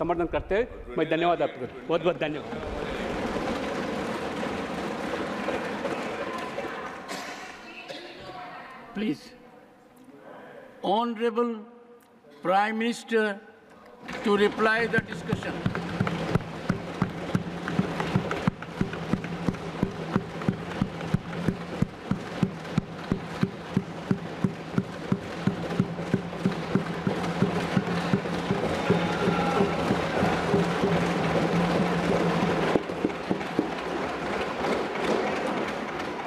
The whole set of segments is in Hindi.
समर्थन करते हुए मैं धन्यवाद आपको बहुत बहुत धन्यवाद। Please, Honorable Prime Minister, to reply the discussion.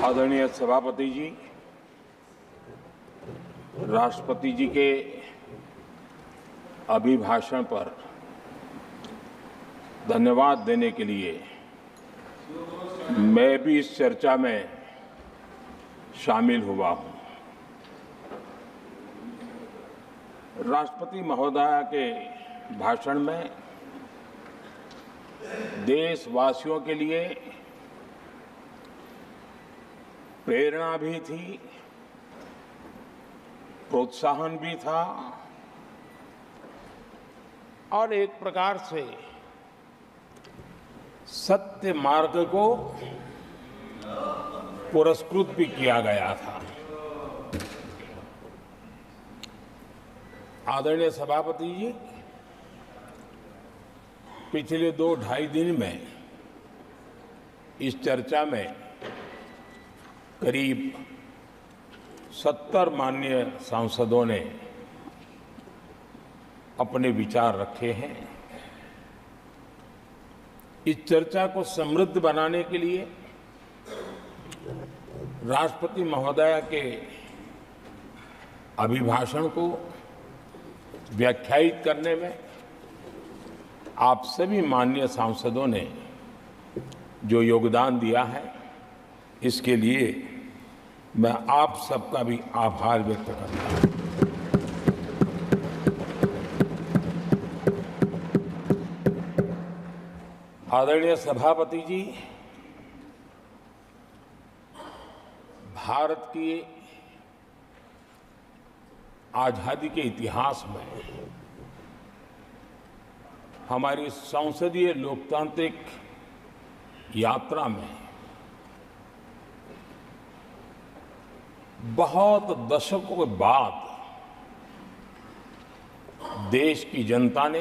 आदरणीय सभापति जी, राष्ट्रपति जी के अभिभाषण पर धन्यवाद देने के लिए मैं भी इस चर्चा में शामिल हुआ हूं। राष्ट्रपति महोदया के भाषण में देशवासियों के लिए प्रेरणा भी थी, प्रोत्साहन भी था और एक प्रकार से सत्य मार्ग को पुरस्कृत भी किया गया था। आदरणीय सभापति जी, पिछले 2-2.5 दिन में इस चर्चा में करीब 70 माननीय सांसदों ने अपने विचार रखे हैं। इस चर्चा को समृद्ध बनाने के लिए राष्ट्रपति महोदया के अभिभाषण को व्याख्यायित करने में आप सभी माननीय सांसदों ने जो योगदान दिया है, इसके लिए मैं आप सबका भी आभार व्यक्त करता हूं। आदरणीय सभापति जी, भारत की आजादी के इतिहास में हमारी संसदीय लोकतांत्रिक यात्रा में बहुत दशकों के बाद देश की जनता ने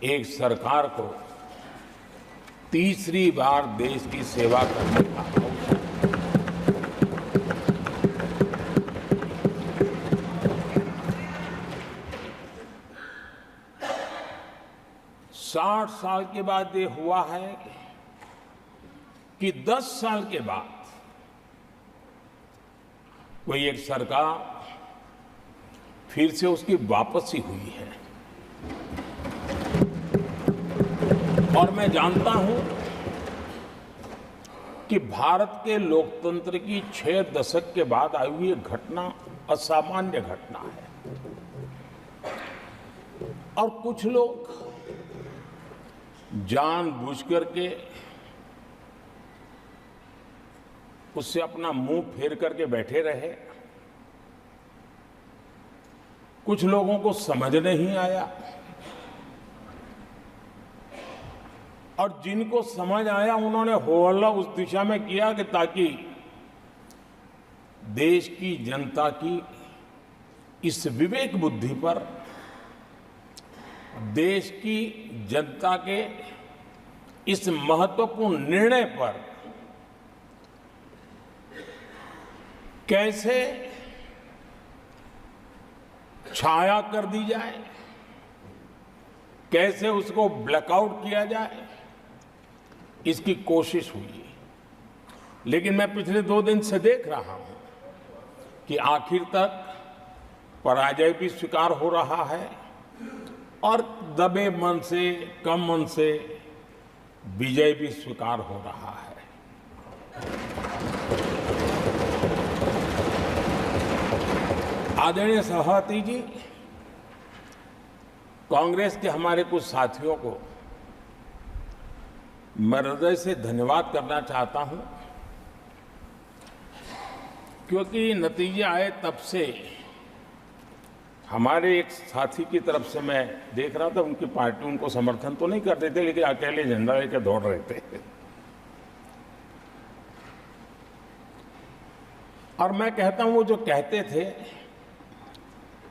एक सरकार को तीसरी बार देश की सेवा करने का अवसर 60 साल के बाद ये हुआ है कि 10 साल के बाद कोई एक सरकार फिर से उसकी वापसी हुई है। और मैं जानता हूं कि भारत के लोकतंत्र की 6 दशक के बाद आई हुई घटना असामान्य घटना है और कुछ लोग जानबूझकर के उससे अपना मुंह फेर करके बैठे रहे। कुछ लोगों को समझ नहीं आया और जिनको समझ आया उन्होंने हो हल्ला उस दिशा में किया कि ताकि देश की जनता की इस विवेक बुद्धि पर, देश की जनता के इस महत्वपूर्ण निर्णय पर कैसे छाया कर दी जाए, कैसे उसको ब्लैकआउट किया जाए, इसकी कोशिश हुई। लेकिन मैं पिछले 2 दिन से देख रहा हूं कि आखिर तक पराजय भी स्वीकार हो रहा है और दबे मन से, कम मन से विजय भी स्वीकार हो रहा है। आदरणीय सभापति जी, कांग्रेस के हमारे कुछ साथियों को मैं हृदय से धन्यवाद करना चाहता हूं, क्योंकि नतीजे आए तब से हमारे एक साथी की तरफ से मैं देख रहा था, उनकी पार्टी उनको समर्थन तो नहीं करते थे, लेकिन अकेले झंडा लेकर दौड़ रहे थे। और मैं कहता हूं, वो जो कहते थे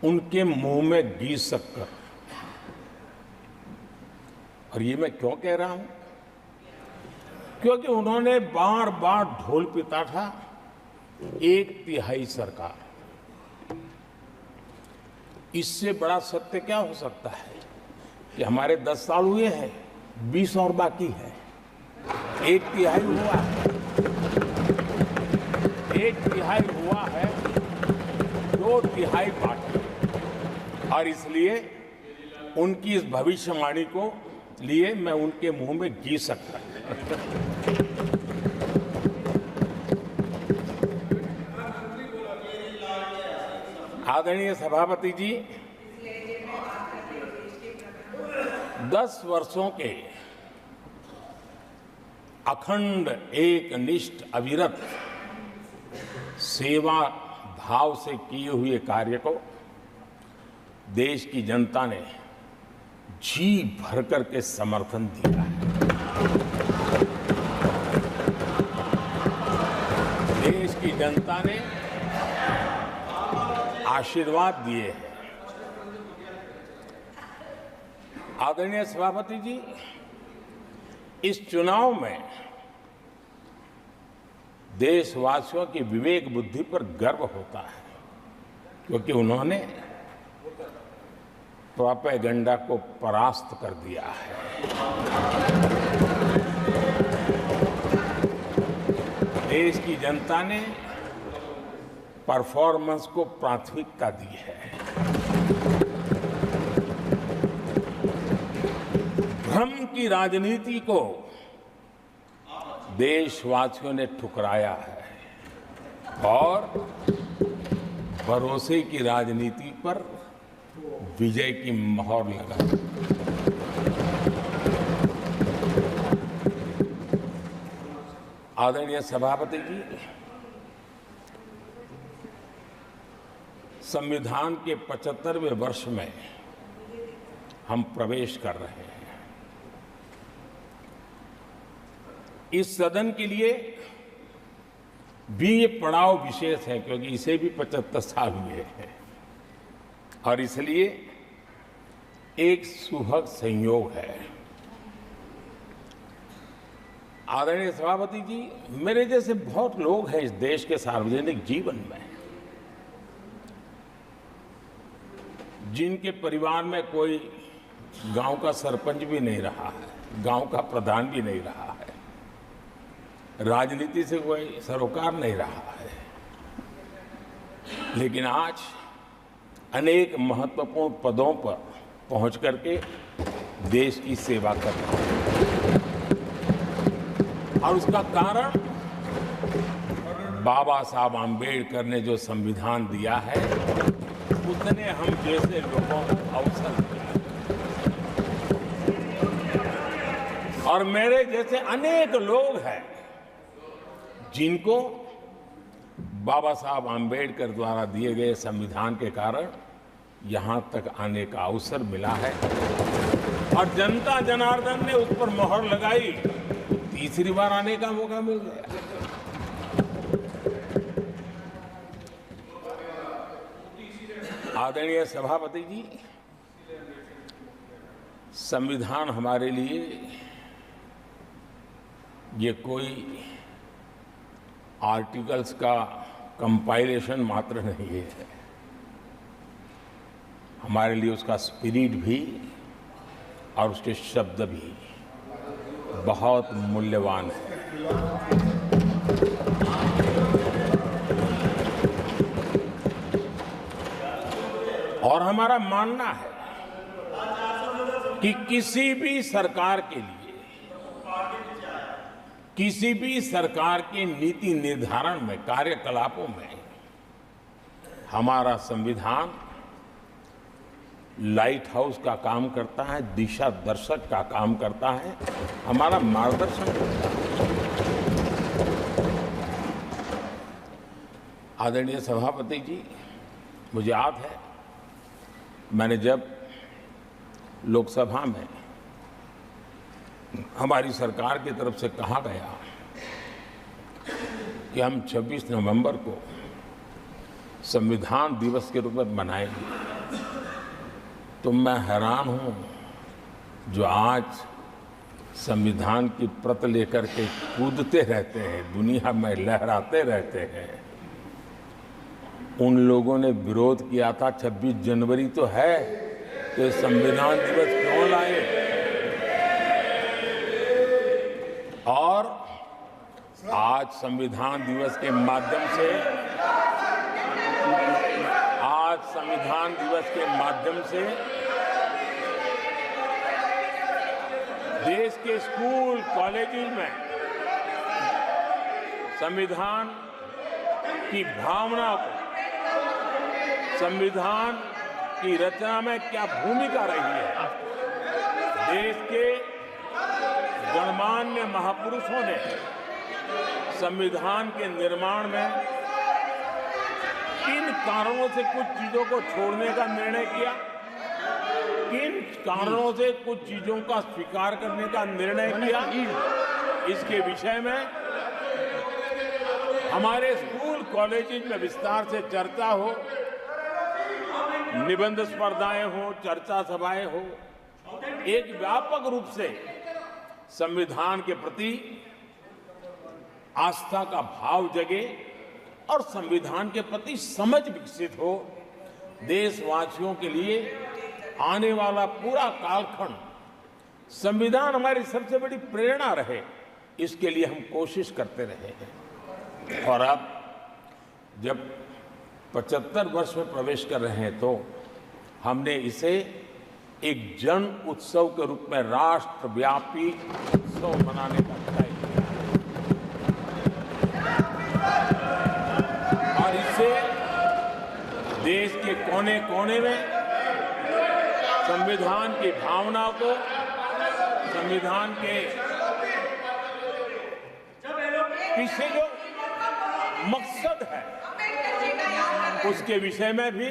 उनके मुंह में घी शक्कर। और ये मैं क्यों कह रहा हूं? क्योंकि उन्होंने बार बार ढोल पीटा था 1/3 सरकार। इससे बड़ा सत्य क्या हो सकता है कि हमारे 10 साल हुए हैं, 20 और बाकी है। 1/3 हुआ है, 1/3 हुआ है, 2/3 बाकी। और इसलिए उनकी इस भविष्यवाणी को लिए मैं उनके मुंह में घी सकता हूं। आदरणीय सभापति जी, 10 वर्षों के अखंड एकनिष्ठ अविरत सेवा भाव से किए हुए कार्य को देश की जनता ने जी भरकर के समर्थन दिया है। देश की जनता ने आशीर्वाद दिए हैं। आदरणीय सभापति जी, इस चुनाव में देशवासियों की विवेक बुद्धि पर गर्व होता है, क्योंकि उन्होंने प्रोपेगेंडा को परास्त कर दिया है। देश की जनता ने परफॉर्मेंस को प्राथमिकता दी है। भ्रम की राजनीति को देशवासियों ने ठुकराया है और भरोसे की राजनीति पर विजय की मोहर लगा। आदरणीय सभापति जी, संविधान के 75वें वर्ष में हम प्रवेश कर रहे हैं। इस सदन के लिए भी ये पड़ाव विशेष है, क्योंकि इसे भी 75 साल हुए हैं और इसलिए एक सुभग संयोग है। आदरणीय सभापति जी, मेरे जैसे बहुत लोग हैं इस देश के सार्वजनिक जीवन में, जिनके परिवार में कोई गांव का सरपंच भी नहीं रहा है, गांव का प्रधान भी नहीं रहा है, राजनीति से कोई सरोकार नहीं रहा है, लेकिन आज अनेक महत्वपूर्ण पदों पर पहुंच करके देश की सेवा कर रहे हैं। और उसका कारण बाबा साहब आम्बेडकर ने जो संविधान दिया है, उसने हम जैसे लोगों को अवसर दिया और मेरे जैसे अनेक लोग हैं जिनको बाबा साहब आम्बेडकर द्वारा दिए गए संविधान के कारण यहां तक आने का अवसर मिला है और जनता जनार्दन ने उस पर मोहर लगाई, तीसरी बार आने का मौका मिल गया। आदरणीय सभापति जी, संविधान हमारे लिए ये कोई आर्टिकल्स का कंपाइलेशन मात्र नहीं है, हमारे लिए उसका स्पिरिट भी और उसके शब्द भी बहुत मूल्यवान है। और हमारा मानना है कि किसी भी सरकार के लिए, किसी भी सरकार के नीति निर्धारण में, कार्यकलापों में हमारा संविधान लाइट हाउस का काम करता है, दिशा दर्शक का काम करता है, हमारा मार्गदर्शन करता है। आदरणीय सभापति जी, मुझे याद है मैंने जब लोकसभा में हमारी सरकार की तरफ से कहा गया कि हम 26 नवंबर को संविधान दिवस के रूप में मनाएंगे, तो मैं हैरान हूं जो आज संविधान की प्रत लेकर के कूदते रहते हैं, दुनिया में लहराते रहते हैं, उन लोगों ने विरोध किया था 26 जनवरी तो है, तो संविधान दिवस क्यों लाए? और आज संविधान दिवस के माध्यम से देश के स्कूल कॉलेजेस में संविधान की भावना को, संविधान की रचना में क्या भूमिका रही है, देश के गणमान्य महापुरुषों ने संविधान के निर्माण में किन कारणों से कुछ चीजों को छोड़ने का निर्णय किया, किन कारणों से कुछ चीजों का स्वीकार करने का निर्णय किया, इसके विषय में हमारे स्कूल कॉलेजेस में विस्तार से चर्चा हो, निबंध स्पर्धाएं हो, चर्चा सभाएं हो, एक व्यापक रूप से संविधान के प्रति आस्था का भाव जगे और संविधान के प्रति समझ विकसित हो। देशवासियों के लिए आने वाला पूरा कालखंड संविधान हमारी सबसे बड़ी प्रेरणा रहे, इसके लिए हम कोशिश करते रहे हैं। और अब जब 75 वर्ष में प्रवेश कर रहे हैं तो हमने इसे एक जन उत्सव के रूप में राष्ट्रव्यापी उत्सव मनाने का तय किया और इससे देश के कोने कोने में संविधान की भावना को, संविधान के पीछे जो मकसद है उसके विषय में भी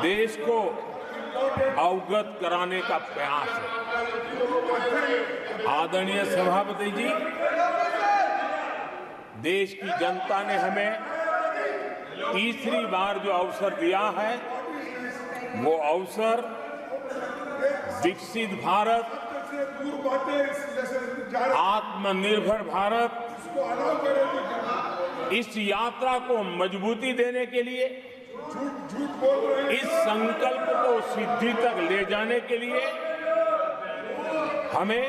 देश को अवगत कराने का प्रयास है। आदरणीय सभापति जी, देश की जनता ने हमें तीसरी बार जो अवसर दिया है, वो अवसर विकसित भारत, आत्मनिर्भर भारत, इस यात्रा को मजबूती देने के लिए, इस संकल्प को सिद्धि तक ले जाने के लिए हमें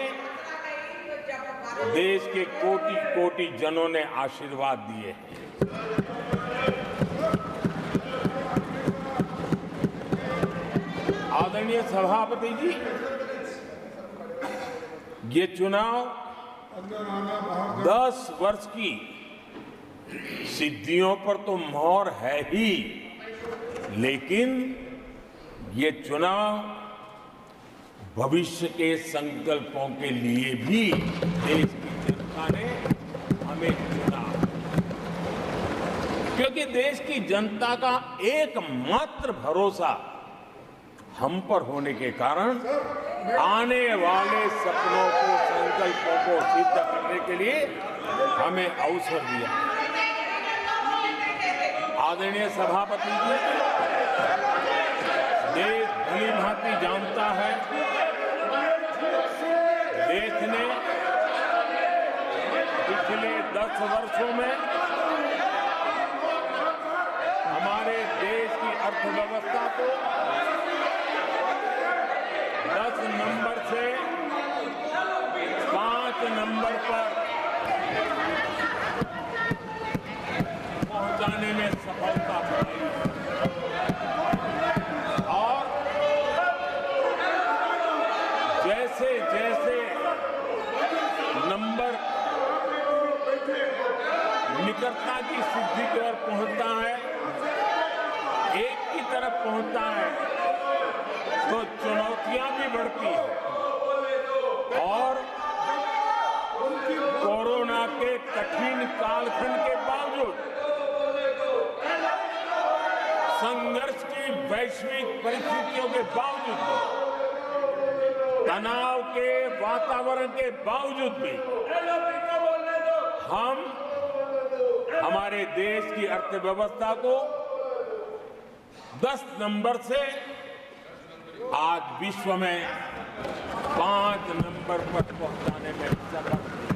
देश के कोटि कोटि जनों ने आशीर्वाद दिए हैं। आदरणीय सभापति जी, ये चुनाव 10 वर्ष की सिद्धियों पर तो मोहर है ही, लेकिन ये चुनाव भविष्य के संकल्पों के लिए भी देश की जनता ने हमें चुना, क्योंकि देश की जनता का एकमात्र भरोसा हम पर होने के कारण आने वाले सपनों को, संकल्पों को सिद्ध करने के लिए हमें अवसर दिया। आदरणीय सभापति जी, देश भली भांति जानता है, देश ने पिछले 10 वर्षों में हमारे देश की अर्थव्यवस्था को 10 नंबर से 5 नंबर पर पहुंचाने में सफलता पाई और जैसे जैसे नंबर निकटता की सिद्धि की ओर पहुंचता है, एक की तरफ पहुंचता है, तो चुनौतियां भी बढ़ती हैं और कोरोना के कठिन कालखंड के बावजूद संघर्ष की वैश्विक वैश्विक परिस्थितियों के बावजूद भी, तनाव के वातावरण के बावजूद भी हम हमारे देश की अर्थव्यवस्था को 10 नंबर से आज विश्व में 5 नंबर पर पहुंचाने में सफल हुए।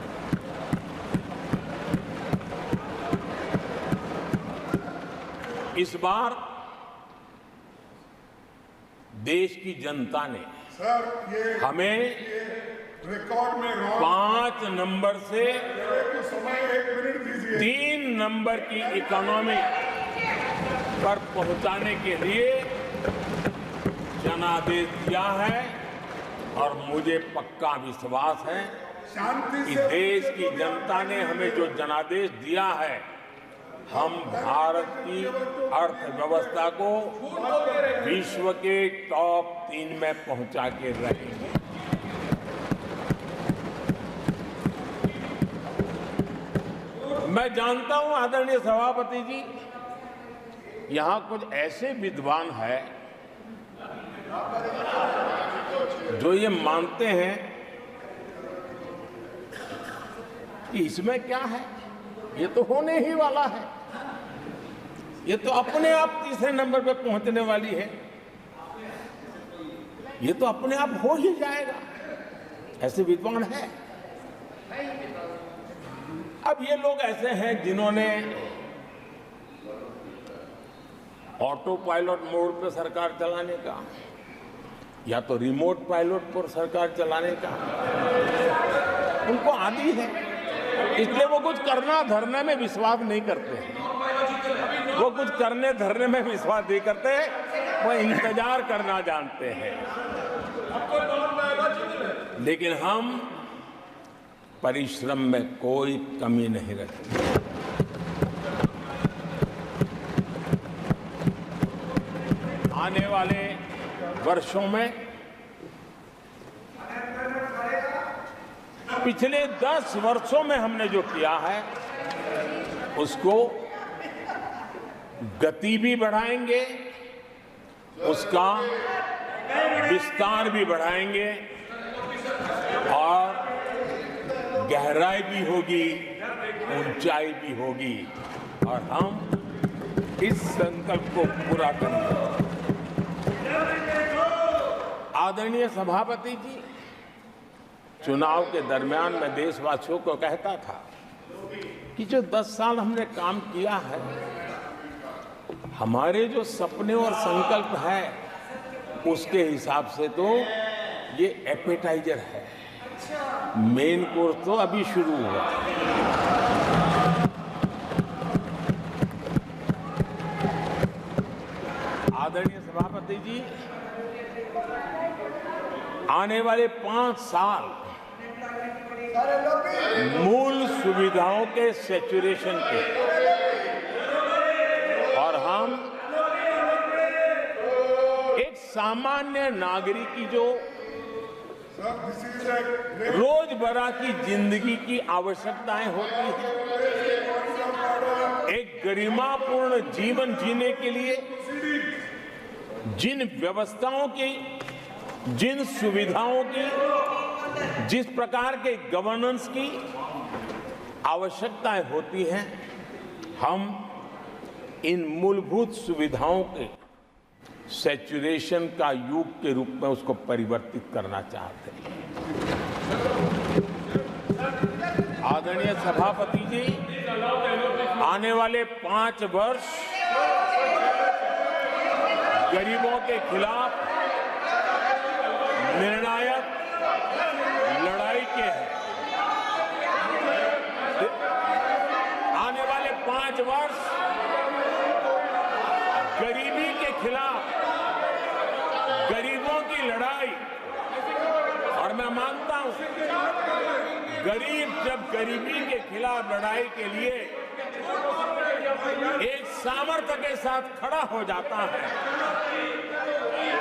इस बार देश की जनता ने हमें रिकॉर्ड में 5 नंबर से समय 1 मिनट दीजिए। 3 नंबर की इकोनॉमी पर पहुंचाने के लिए जनादेश दिया है और मुझे पक्का विश्वास है शांति कि से देश की जनता ने हमें जो जनादेश दिया है, हम भारत की अर्थव्यवस्था को विश्व के टॉप 3 में पहुंचा के रहेंगे। मैं जानता हूं आदरणीय सभापति जी, यहां कुछ ऐसे विद्वान हैं जो ये मानते हैं कि इसमें क्या है, ये तो होने ही वाला है, ये तो अपने आप तीसरे नंबर पे पहुंचने वाली है, ये तो अपने आप हो ही जाएगा। ऐसे विद्वान हैं। अब ये लोग ऐसे हैं जिन्होंने ऑटो पायलट मोड पे सरकार चलाने का या तो रिमोट पायलट पर सरकार चलाने का उनको आदी है, इसलिए वो कुछ करना धरने में विश्वास नहीं करते हैं। वो कुछ करने धरने में विश्वास नहीं करते, वो इंतजार करना जानते हैं। लेकिन हम परिश्रम में कोई कमी नहीं रखते। आने वाले वर्षों में पिछले 10 वर्षों में हमने जो किया है उसको गति भी बढ़ाएंगे, उसका विस्तार भी बढ़ाएंगे और गहराई भी होगी, ऊंचाई भी होगी और हम इस संकल्प को पूरा करेंगे। आदरणीय सभापति जी, चुनाव के दरमियान मैं देशवासियों को कहता था कि जो 10 साल हमने काम किया है, हमारे जो सपने और संकल्प है उसके हिसाब से तो ये एपेटाइजर है, मेन कोर्स तो अभी शुरू हुआ। आदरणीय सभापति जी, आने वाले 5 साल मूल सुविधाओं के सैचुरेशन के और हम एक सामान्य नागरिक की जो रोजमर्रा की जिंदगी की आवश्यकताएं होती हैं, एक गरिमापूर्ण जीवन जीने के लिए जिन व्यवस्थाओं की, जिन सुविधाओं की, जिस प्रकार के गवर्नेंस की आवश्यकताएं होती हैं, हम इन मूलभूत सुविधाओं के सैचुरेशन का युग के रूप में उसको परिवर्तित करना चाहते हैं। आदरणीय सभापति जी, आने वाले 5 वर्ष गरीबों के खिलाफ निर्णायक लड़ाई के हैं। आने वाले 5 वर्ष गरीबी के खिलाफ गरीबों की लड़ाई, और मैं मानता हूं गरीब जब गरीबी के खिलाफ लड़ाई के लिए एक सामर्थ्य के साथ खड़ा हो जाता है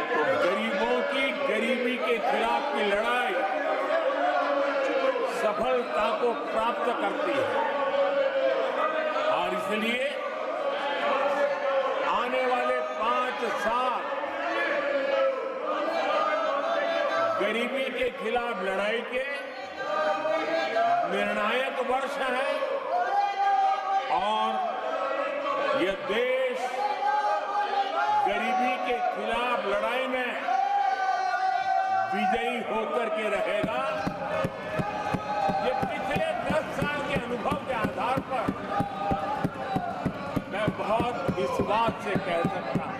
तो गरीबों की गरीबी के खिलाफ की लड़ाई सफलता को प्राप्त करती है। और इसलिए आने वाले 5 साल गरीबी के खिलाफ लड़ाई के निर्णायक वर्ष है और यह देश गरीबी के खिलाफ लड़ाई में विजयी होकर के रहेगा। ये पिछले 10 साल के अनुभव के आधार पर मैं बहुत विश्वास से कह सकता हूं।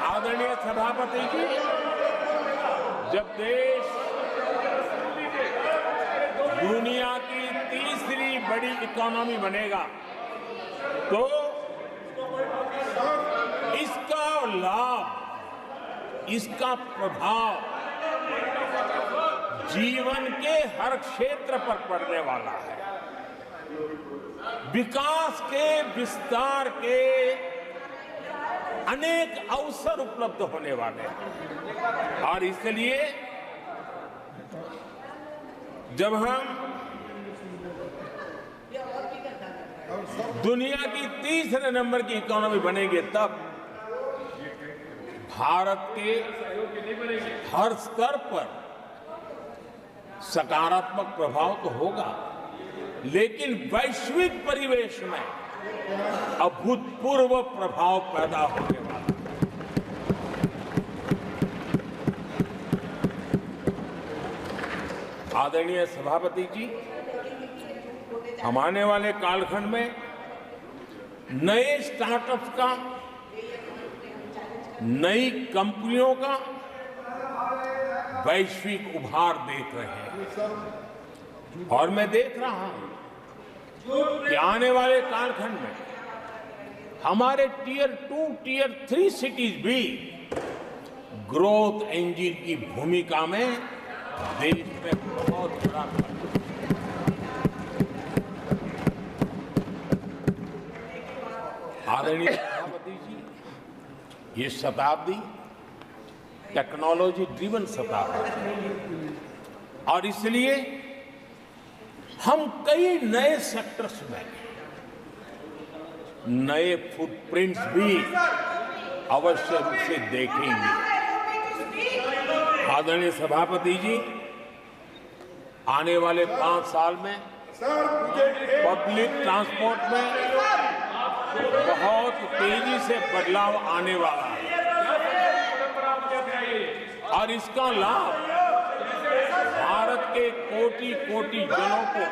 आदरणीय सभापति जी, जब देश दुनिया की तीसरी बड़ी इकोनॉमी बनेगा तो इसका लाभ, इसका प्रभाव जीवन के हर क्षेत्र पर पड़ने वाला है। विकास के विस्तार के अनेक अवसर उपलब्ध होने वाले हैं और इसलिए जब हम दुनिया की तीसरे नंबर की इकोनॉमी बनेंगे तब भारत के हर स्तर पर सकारात्मक प्रभाव तो होगा, लेकिन वैश्विक परिवेश में अभूतपूर्व प्रभाव पैदा होने वाला है। आदरणीय सभापति जी, हम आने वाले कालखंड में नए स्टार्टअप्स का, नई कंपनियों का वैश्विक उभार देख रहे हैं और मैं देख रहा हूं कि आने वाले कालखंड में हमारे टियर 2, टियर 3 सिटीज भी ग्रोथ इंजन की भूमिका में देश में बहुत बड़ा आदरणीय सभापति जी, ये शताब्दी टेक्नोलॉजी ड्रिवन शताब्दी है और इसलिए हम कई नए सेक्टर्स में नए फुटप्रिंट्स भी अवश्य रूप से देखेंगे। आदरणीय सभापति जी, आने वाले 5 साल में पब्लिक ट्रांसपोर्ट में बहुत तेजी से बदलाव आने वाला है और इसका लाभ भारत के कोटि-कोटि जनों को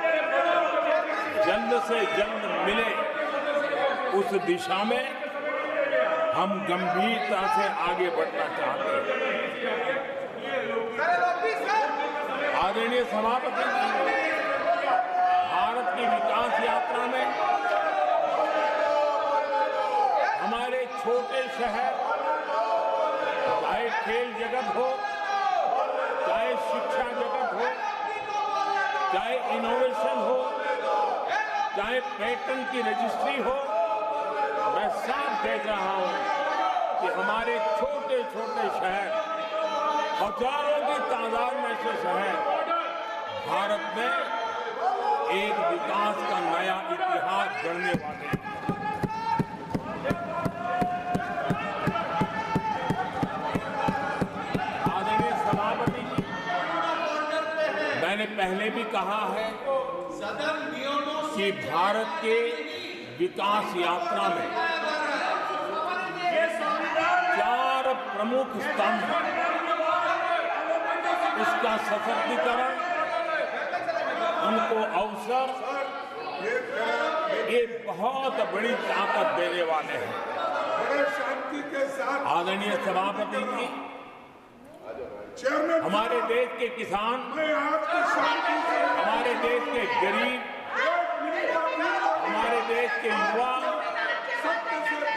जल्द से जल्द मिले, उस दिशा में हम गंभीरता से आगे बढ़ना चाहते हैं। आदरणीय सभापति जी, भारत की विकास यात्रा में हमारे छोटे शहर, चाहे खेल जगत हो, चाहे शिक्षा जगत हो, चाहे इनोवेशन हो, चाहे पेटेंट की रजिस्ट्री हो, मैं साफ देख रहा हूं कि हमारे छोटे छोटे शहर, हजारों की तादाद में से शहर भारत में एक विकास का नया इतिहास गढ़ने वाले हैं। आदरणीय सभापति जी, मैंने पहले भी कहा है कि भारत के विकास यात्रा में 4 प्रमुख स्तंभ, उसका सशक्तिकरण, उनको अवसर, ये बहुत बड़ी ताकत देने वाले हैं। आदरणीय सभापति जी, हमारे देश के किसान, हमारे देश के गरीब, हमारे देश के युवा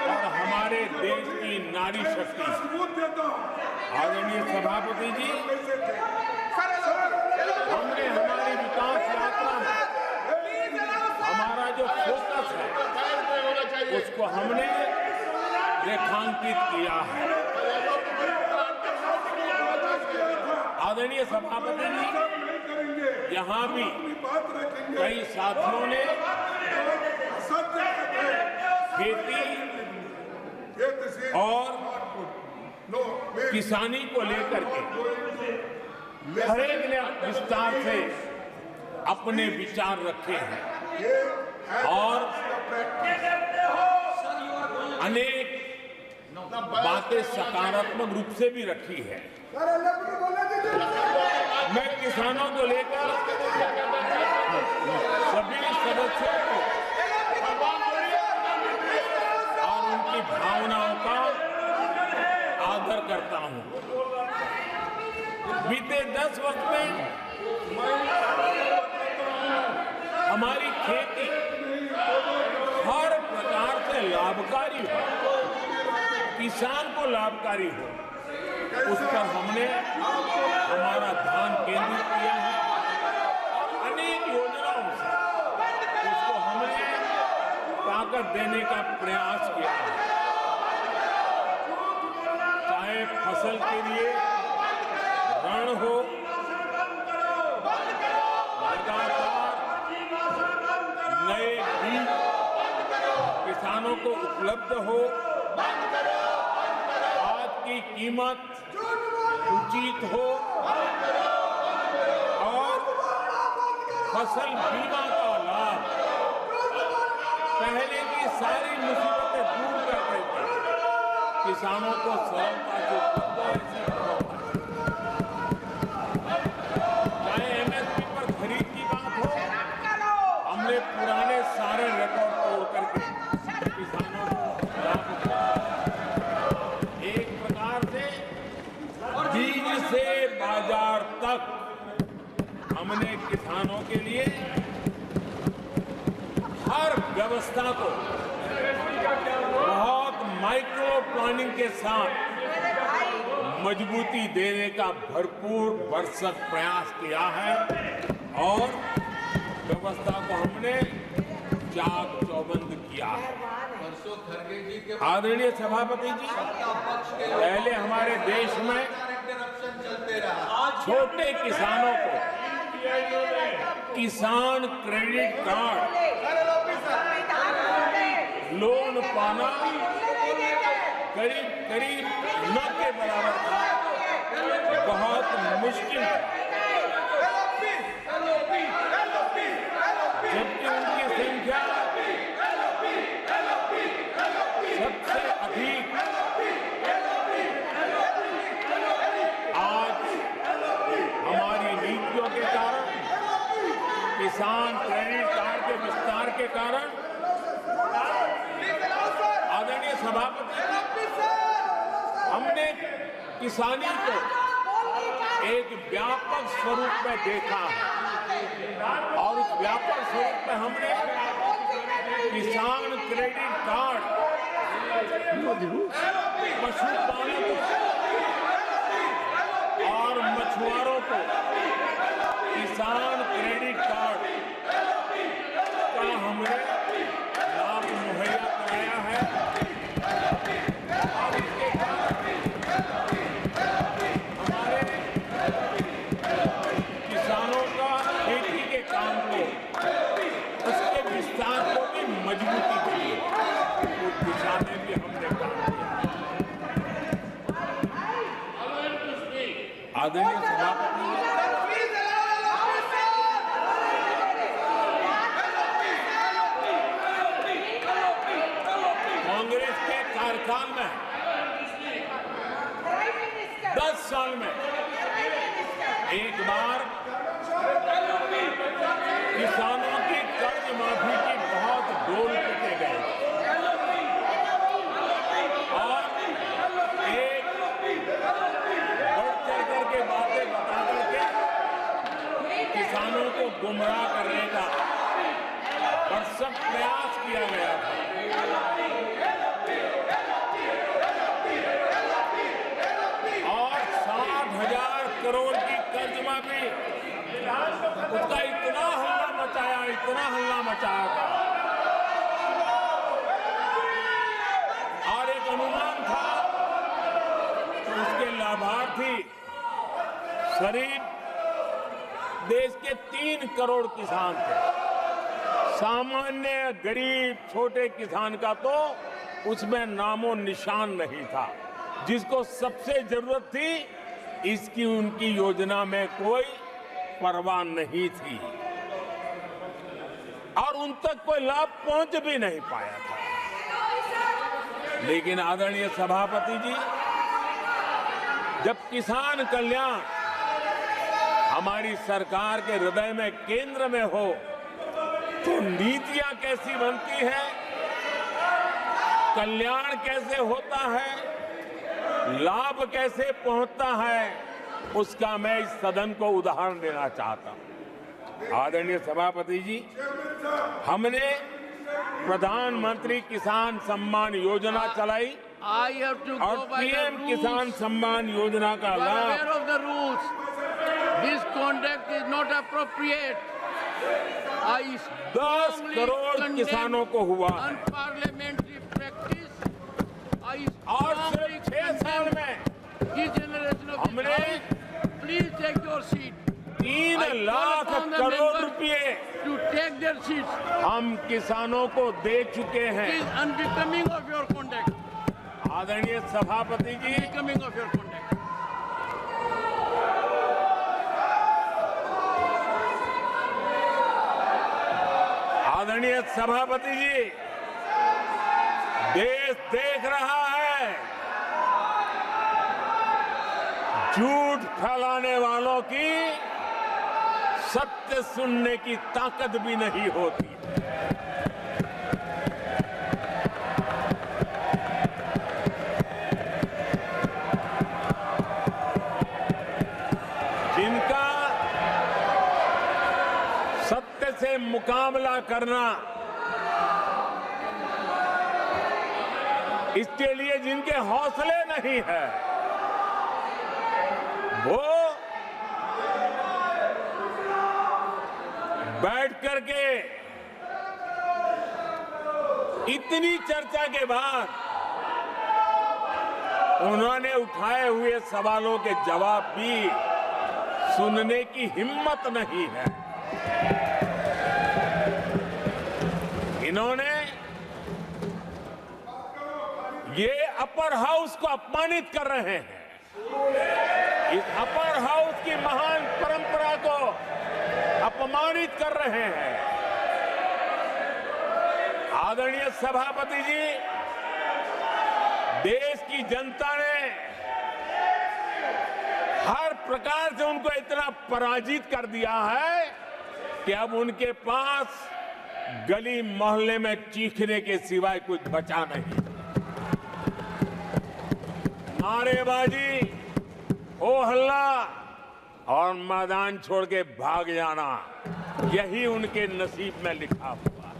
और हमारे देश की नारी शक्ति, आदरणीय सभापति जी, हमने हमारी विकास यात्रा में हमारा जो फोकस है उसको हमने रेखांकित किया है। आदरणीय सभापति जी, यहाँ भी कई साथियों ने खेती और No, wait. किसानी को लेकर के हर एक ने विस्तार से अपने विचार रखे हैं और अनेक बातें सकारात्मक रूप से भी रखी है। मैं किसानों को लेकर सभी सदस्यों को और उनकी भावनाओं का आदर करता हूं। बीते 10 वर्ष में हमारी खेती हर प्रकार से लाभकारी हो, किसान को लाभकारी हो, उस पर हमने हमारा ध्यान केंद्रित किया है। अनेक योजनाओं से उसको हमने ताकत देने का प्रयास किया है। चाहे फसल के लिए ऋण हो, लगातार नए बीज किसानों को उपलब्ध हो, खाद की कीमत उचित हो और फसल बीमा का लाभ पहले की सारी मुसीबतें दूर कर देते किसानों को सरलता से उपलब्ध हो। चाहे एमएसपी पर खरीद की बात हो, हमने पुराने सारे रिकॉर्ड तोड़ करके किसानों को लाभ दिया। एक प्रकार से बीज से बाजार तक हमने किसानों के लिए हर व्यवस्था को बहुत माइक्रो प्लानिंग के साथ मजबूती देने का भरपूर भरसक प्रयास किया है और व्यवस्था को हमने चाक चौबंद किया है। आदरणीय सभापति जी, पहले हमारे देश में छोटे किसानों को किसान क्रेडिट कार्ड लोन पाना करीब करीब न के बराबर था, बहुत मुश्किल था। जबकि उनकी संख्या सबसे अधिक आज हमारी नीतियों के कारण, किसान क्रेडिट कार्ड के विस्तार के कारण, आदरणीय सभापति, हमने किसानी को एक व्यापक स्वरूप में देखा है और उस व्यापक स्वरूप में हमने किसान क्रेडिट कार्ड पशुपालकों और मछुआरों को किसान क्रेडिट कार्ड का हमने लाभ मुहैया कराया है और इसके कारण हमारे किसानों का खेती के काम को, उसके विस्तार को भी मजबूती दी है। उस दिशा में भी हमने काम किया। आदरणीय सभापति, कांग्रेस के कार्यकाल में 10 साल में एक बार किसानों की कर्ज माफी की बहुत डोल पिटे गए और एक बढ़ चढ़ करके बातें बता करके किसानों को गुमराह करने का भरसक प्रयास किया गया था। और 60,000 करोड़ की कर्ज माफी, उसका इतना हल्ला मचाया था और एक अनुमान था कि उसके लाभार्थी करीब देश के 3 करोड़ किसान थे। सामान्य गरीब छोटे किसान का तो उसमें नामो निशान नहीं था। जिसको सबसे जरूरत थी, इसकी उनकी योजना में कोई परवाह नहीं थी और उन तक कोई लाभ पहुंच भी नहीं पाया था। लेकिन आदरणीय सभापति जी, जब किसान कल्याण हमारी सरकार के हृदय में, केंद्र में हो, तो नीतियां कैसी बनती है, कल्याण कैसे होता है, लाभ कैसे पहुंचता है, उसका मैं इस सदन को उदाहरण देना चाहता हूं। आदरणीय सभापति जी, हमने प्रधानमंत्री किसान सम्मान योजना चलाई I have to और go by the PM rules. किसान सम्मान योजना का You are लाभ aware of the rules. This conduct is not appropriate. I 10 strongly crore condemn किसानों को हुआ है unparliamentary practice. I और strongly सिर्फ 6 साल condemn में this generation of हमने this House. Please take your seat. 3 I call lakh upon the crore members रुपए to take their seats. हम किसानों को दे चुके It हैं। is unbecoming of your conduct. आदरणीय सभापति जी, Unbecoming of your conduct. आदरणीय सभापति जी, देश देख रहा है, झूठ फैलाने वालों की सत्य सुनने की ताकत भी नहीं होती। जिनका सत्य से मुकाबला करना, इसके लिए जिनके हौसले नहीं है, वो बैठ करके इतनी चर्चा के बाद उन्होंने उठाए हुए सवालों के जवाब भी सुनने की हिम्मत नहीं है। इन्होंने ये अपर हाउस को अपमानित कर रहे हैं। इस अपर हाउस की महान परंपरा को अपमानित कर रहे हैं। आदरणीय सभापति जी, देश की जनता ने हर प्रकार से उनको इतना पराजित कर दिया है कि अब उनके पास गली मोहल्ले में चीखने के सिवाय कुछ बचा नहीं। नारेबाजी, हो हल्ला और मैदान छोड़ के भाग जाना, यही उनके नसीब में लिखा हुआ है।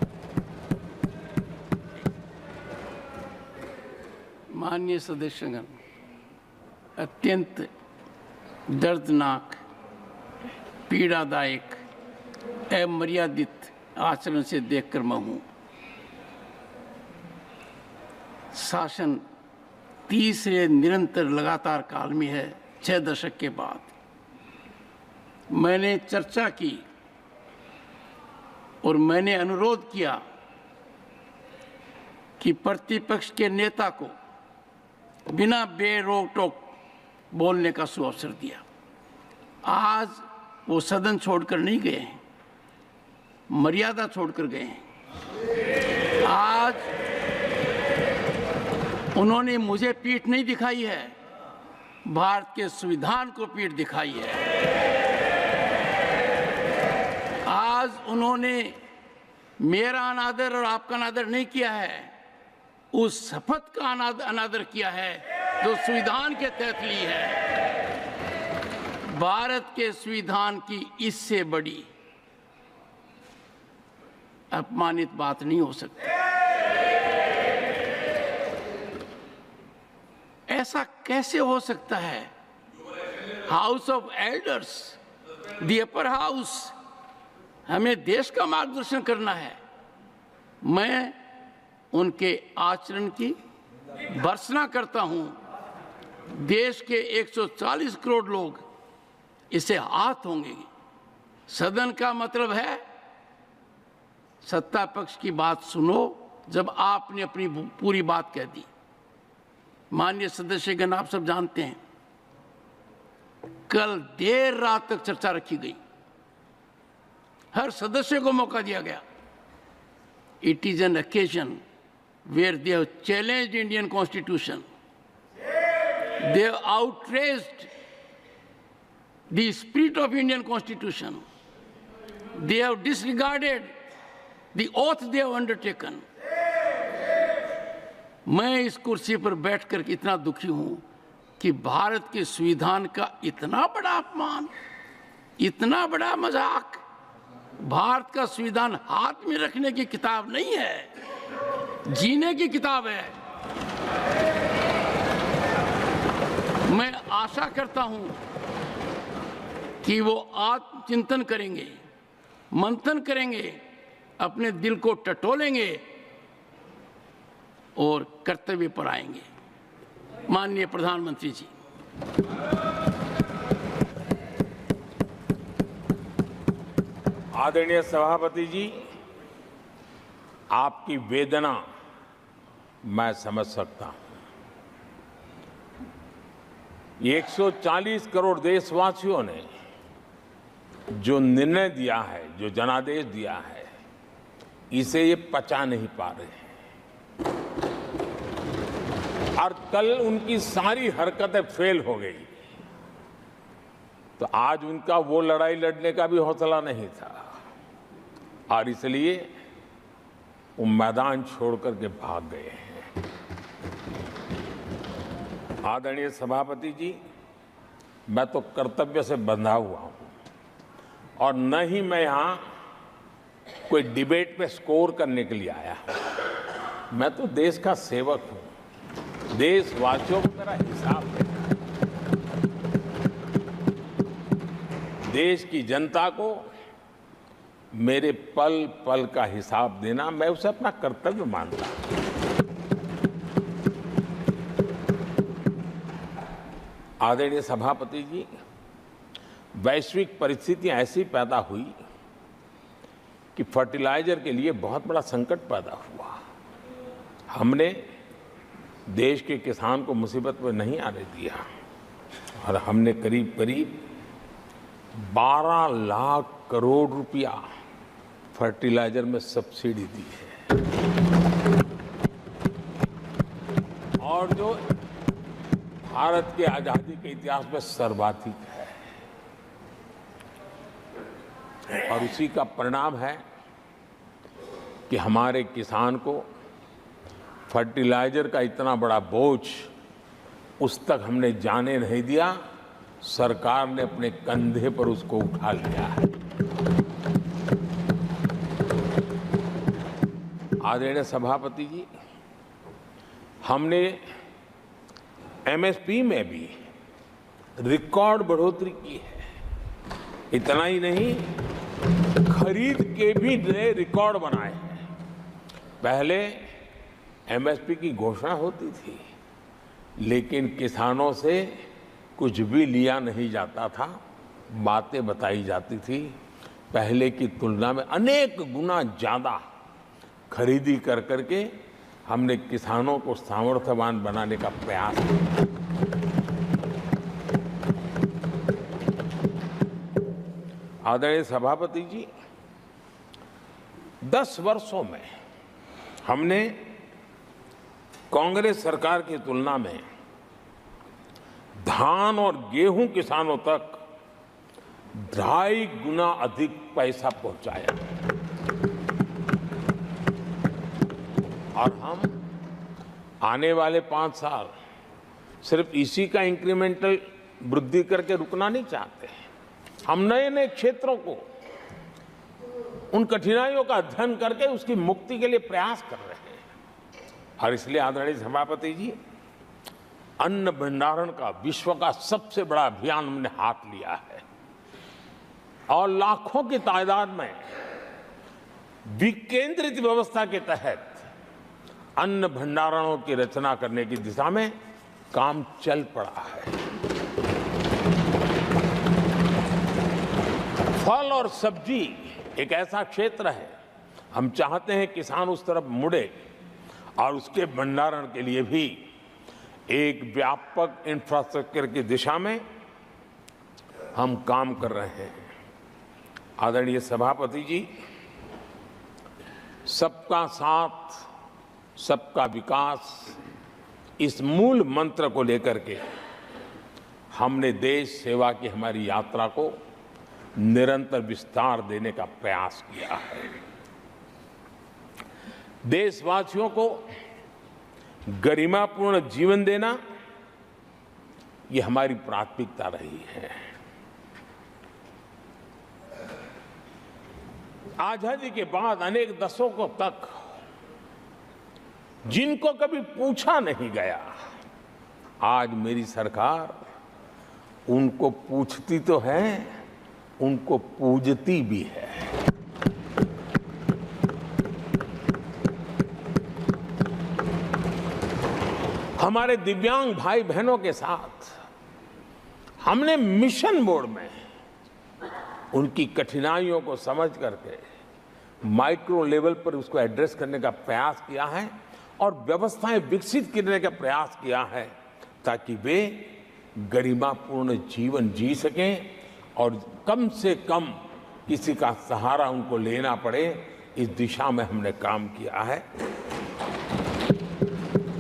माननीय सदस्यगण, अत्यंत दर्दनाक, पीड़ादायक, अमर्यादित आचरण से देखकर मैं हूं। शासन तीसरे निरंतर लगातार काल में है। 6 दशक के बाद मैंने चर्चा की और मैंने अनुरोध किया कि प्रतिपक्ष के नेता को बिना बेरोक टोक बोलने का सुअवसर दिया। आज वो सदन छोड़कर नहीं गए हैं, मर्यादा छोड़कर गए हैं। आज उन्होंने मुझे पीठ नहीं दिखाई है, भारत के संविधान को पीठ दिखाई है। आज उन्होंने मेरा अनादर और आपका अनादर नहीं किया है, उस शपथ का अनादर किया है जो संविधान के तहत ली है। भारत के संविधान की इससे बड़ी अपमानित बात नहीं हो सकती। ऐसा कैसे हो सकता है? House of elders, the upper house, हमें देश का मार्गदर्शन करना है। मैं उनके आचरण की भर्त्सना करता हूं। देश के 140 करोड़ लोग इसे हाथ होंगे। सदन का मतलब है सत्ता पक्ष की बात सुनो, जब आपने अपनी पूरी बात कह दी। माननीय सदस्यगण, आप सब जानते हैं कल देर रात तक चर्चा रखी गई, हर सदस्य को मौका दिया गया। It is an occasion where they have challenged Indian Constitution. They have outraged the spirit of Indian Constitution. They have disregarded the oath they have undertaken. मैं इस कुर्सी पर बैठकर इतना दुखी हूं कि भारत के संविधान का इतना बड़ा अपमान, इतना बड़ा मजाक। भारत का संविधान हाथ में रखने की किताब नहीं है, जीने की किताब है। मैं आशा करता हूं कि वो आत्मचिंतन करेंगे, मंथन करेंगे, अपने दिल को टटोलेंगे और कर्तव्य पर आएंगे। माननीय प्रधानमंत्री जी, आदरणीय सभापति जी, आपकी वेदना मैं समझ सकता हूं। 140 करोड़ देशवासियों ने जो निर्णय दिया है, जो जनादेश दिया है, इसे ये पचा नहीं पा रहे हैं और कल उनकी सारी हरकतें फेल हो गई। तो आज उनका वो लड़ाई लड़ने का भी हौसला नहीं था और इसलिए वो मैदान छोड़ करके भाग गए हैं। आदरणीय सभापति जी, मैं तो कर्तव्य से बंधा हुआ हूं और न ही मैं यहां कोई डिबेट पे स्कोर करने के लिए आया हूं। मैं तो देश का सेवक हूं, देशवासियों को मेरा हिसाब देना है, देश की जनता को मेरे पल पल का हिसाब देना, मैं उसे अपना कर्तव्य मानता हूं। आदरणीय सभापति जी, वैश्विक परिस्थितियां ऐसी पैदा हुई कि फर्टिलाइजर के लिए बहुत बड़ा संकट पैदा हुआ। हमने देश के किसान को मुसीबत में नहीं आने दिया और हमने करीब करीब 12 लाख करोड़ रुपया फर्टिलाइजर में सब्सिडी दी है और जो भारत के आजादी के इतिहास में सर्वाधिक है। और उसी का परिणाम है कि हमारे किसान को फर्टिलाइजर का इतना बड़ा बोझ उस तक हमने जाने नहीं दिया, सरकार ने अपने कंधे पर उसको उठा लिया है। आदरणीय सभापति जी, हमने एमएसपी में भी रिकॉर्ड बढ़ोतरी की है। इतना ही नहीं, खरीद के भी नए रिकॉर्ड बनाए हैं। पहले एमएसपी की घोषणा होती थी लेकिन किसानों से कुछ भी लिया नहीं जाता था, बातें बताई जाती थी। पहले की तुलना में अनेक गुना ज्यादा खरीदी कर करके हमने किसानों को सामर्थ्यवान बनाने का प्रयास किया। आदरणीय सभापति जी, 10 वर्षों में हमने कांग्रेस सरकार की तुलना में धान और गेहूं किसानों तक 2.5 गुना अधिक पैसा पहुंचाया और हम आने वाले 5 साल सिर्फ इसी का इंक्रीमेंटल वृद्धि करके रुकना नहीं चाहते। हम नए नए क्षेत्रों को, उन कठिनाइयों का अध्ययन करके उसकी मुक्ति के लिए प्रयास कर रहे हैं। और इसलिए आदरणीय सभापति जी, अन्न भंडारण का विश्व का सबसे बड़ा अभियान हमने हाथ लिया है और लाखों की तादाद में विकेंद्रित व्यवस्था के तहत अन्न भंडारणों की रचना करने की दिशा में काम चल पड़ा है। फल और सब्जी एक ऐसा क्षेत्र है, हम चाहते हैं किसान उस तरफ मुड़े और उसके भंडारण के लिए भी एक व्यापक इंफ्रास्ट्रक्चर की दिशा में हम काम कर रहे हैं। आदरणीय सभापति जी, सबका साथ सबका विकास इस मूल मंत्र को लेकर के हमने देश सेवा की हमारी यात्रा को निरंतर विस्तार देने का प्रयास किया है। देशवासियों को गरिमापूर्ण जीवन देना ये हमारी प्राथमिकता रही है। आजादी के बाद अनेक दशकों तक जिनको कभी पूछा नहीं गया, आज मेरी सरकार उनको पूछती तो है, उनको पूजती भी है। हमारे दिव्यांग भाई बहनों के साथ हमने मिशन मोड में उनकी कठिनाइयों को समझ करके माइक्रो लेवल पर उसको एड्रेस करने का प्रयास किया है और व्यवस्थाएं विकसित करने का प्रयास किया है ताकि वे गरिमापूर्ण जीवन जी सकें और कम से कम किसी का सहारा उनको लेना पड़े, इस दिशा में हमने काम किया है।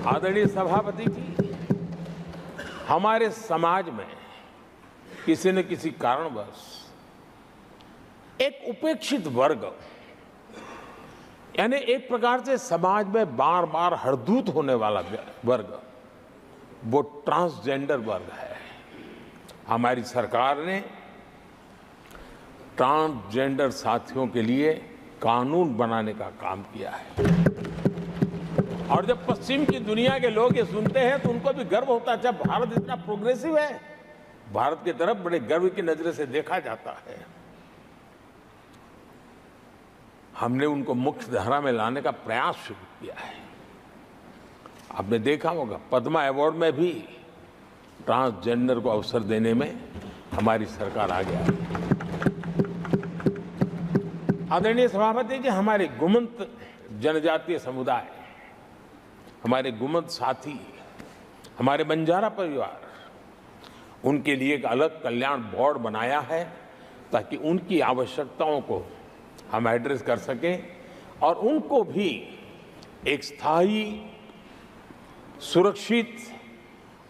आदरणीय सभापति जी, हमारे समाज में किसी न किसी कारणवश एक उपेक्षित वर्ग, यानी एक प्रकार से समाज में बार बार हरदूत होने वाला वर्ग, वो ट्रांसजेंडर वर्ग है। हमारी सरकार ने ट्रांसजेंडर साथियों के लिए कानून बनाने का काम किया है और जब पश्चिम की दुनिया के लोग ये सुनते हैं तो उनको भी गर्व होता है। जब भारत इतना प्रोग्रेसिव है, भारत की तरफ बड़े गर्व की नजर से देखा जाता है। हमने उनको मुख्य धारा में लाने का प्रयास शुरू किया है। आपने देखा होगा पद्मा अवार्ड में भी ट्रांसजेंडर को अवसर देने में हमारी सरकार आ गया। आदरणीय सभापति जी, हमारे गुमंत जनजातीय समुदाय, हमारे गुमंत साथी, हमारे बंजारा परिवार, उनके लिए एक अलग कल्याण बोर्ड बनाया है ताकि उनकी आवश्यकताओं को हम एड्रेस कर सकें और उनको भी एक स्थायी, सुरक्षित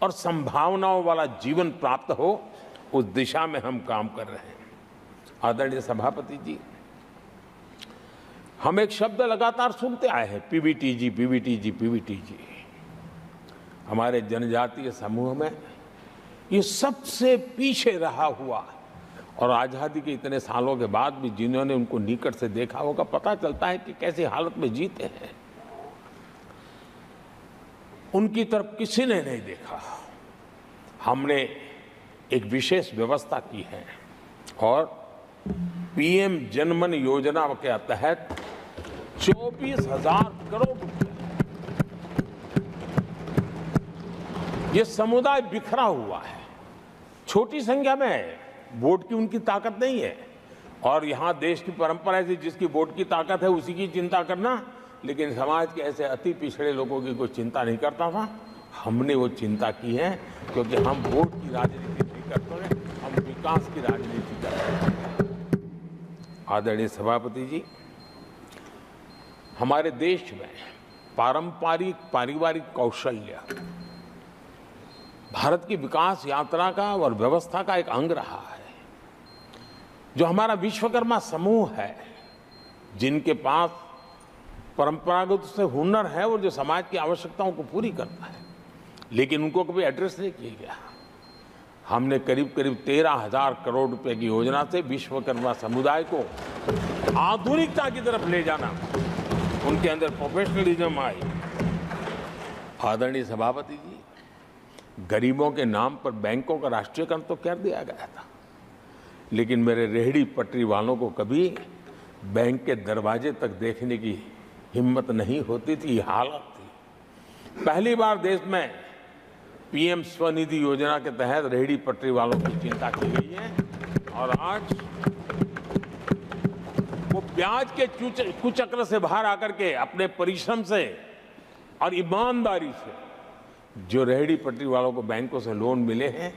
और संभावनाओं वाला जीवन प्राप्त हो, उस दिशा में हम काम कर रहे हैं। आदरणीय सभापति जी, हम एक शब्द लगातार सुनते आए हैं, पीवीटीजी, पीवीटीजी, पीवीटीजी। हमारे जनजातीय समूह में ये सबसे पीछे रहा हुआ और आजादी के इतने सालों के बाद भी जिन्होंने उनको निकट से देखा होगा, पता चलता है कि कैसी हालत में जीते हैं। उनकी तरफ किसी ने नहीं देखा। हमने एक विशेष व्यवस्था की है और पीएम जनमन योजना के तहत 24,000 करोड़ रुपए, ये समुदाय बिखरा हुआ है, छोटी संख्या में है, वोट की उनकी ताकत नहीं है और यहां देश की परंपरा है जिसकी वोट की ताकत है उसी की चिंता करना, लेकिन समाज के ऐसे अति पिछड़े लोगों की कोई चिंता नहीं करता था। हमने वो चिंता की है क्योंकि हम वोट की राजनीति नहीं करते, हम विकास की राजनीति करते हैं। आदरणीय सभापति जी, हमारे देश में पारंपरिक पारिवारिक कौशल्य भारत की विकास यात्रा का और व्यवस्था का एक अंग रहा है। जो हमारा विश्वकर्मा समूह है, जिनके पास परंपरागत से हुनर है और जो समाज की आवश्यकताओं को पूरी करता है, लेकिन उनको कभी एड्रेस नहीं किया गया। हमने करीब करीब 13,000 करोड़ रुपए की योजना से विश्वकर्मा समुदाय को आधुनिकता की तरफ ले जाना, उनके अंदर प्रोफेशनलिज्म आई। आदरणीय सभापति जी, गरीबों के नाम पर बैंकों का राष्ट्रीयकरण तो कर दिया गया था, लेकिन मेरे रेहड़ी पटरी वालों को कभी बैंक के दरवाजे तक देखने की हिम्मत नहीं होती थी, हालत थी। पहली बार देश में पीएम स्वनिधि योजना के तहत रेहड़ी पटरी वालों की चिंता की गई है और आज वो ब्याज के कुचक्र से बाहर आकर के अपने परिश्रम से और ईमानदारी से जो रेहड़ी पटरी वालों को बैंकों से लोन मिले हैं,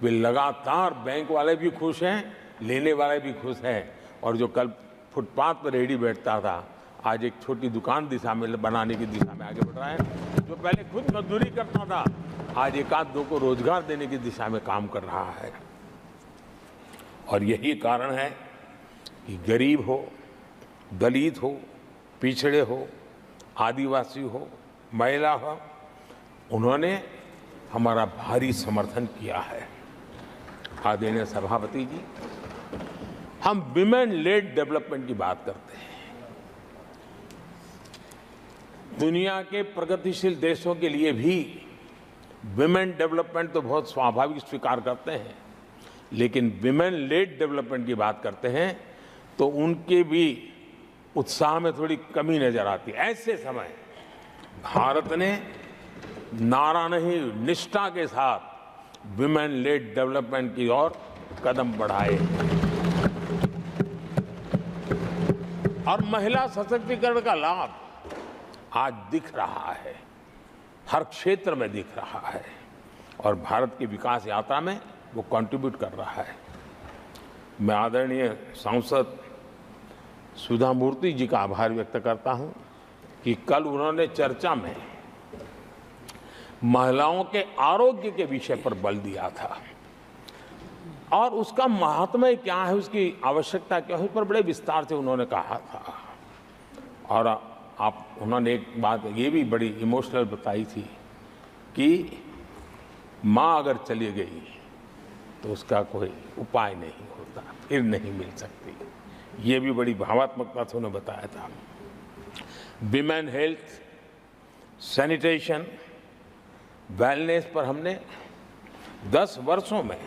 वे लगातार बैंक वाले भी खुश हैं, लेने वाले भी खुश हैं। और जो कल फुटपाथ पर रेहड़ी बैठता था, आज एक छोटी दुकान दिशा में बनाने की दिशा में आगे बढ़ रहा है। जो पहले खुद मजदूरी करता था, आज एक आध दो को रोजगार देने की दिशा में काम कर रहा है। और यही कारण है कि गरीब हो, दलित हो, पिछड़े हो, आदिवासी हो, महिला हो, उन्होंने हमारा भारी समर्थन किया है। आदरणीय सभापति जी, हम विमेन लेड डेवलपमेंट की बात करते हैं। दुनिया के प्रगतिशील देशों के लिए भी विमेन डेवलपमेंट तो बहुत स्वाभाविक स्वीकार करते हैं, लेकिन विमेन लेड डेवलपमेंट की बात करते हैं तो उनके भी उत्साह में थोड़ी कमी नजर आती है। ऐसे समय भारत ने नारा नहीं, निष्ठा के साथ विमेन लेड डेवलपमेंट की ओर कदम बढ़ाए और महिला सशक्तिकरण का लाभ आज दिख रहा है, हर क्षेत्र में दिख रहा है और भारत की विकास यात्रा में वो कंट्रीब्यूट कर रहा है। मैं आदरणीय सांसद सुधा मूर्ति जी का आभार व्यक्त करता हूं कि कल उन्होंने चर्चा में महिलाओं के आरोग्य के विषय पर बल दिया था और उसका महात्म्य क्या है, उसकी आवश्यकता क्या है, उस पर बड़े विस्तार से उन्होंने कहा था। और उन्होंने एक बात ये भी बड़ी इमोशनल बताई थी कि माँ अगर चली गई तो उसका कोई उपाय नहीं होता, फिर नहीं मिल सकती। ये भी बड़ी भावात्मकता से उन्होंने बताया था। विमेन हेल्थ, सैनिटेशन, वेलनेस पर हमने 10 वर्षों में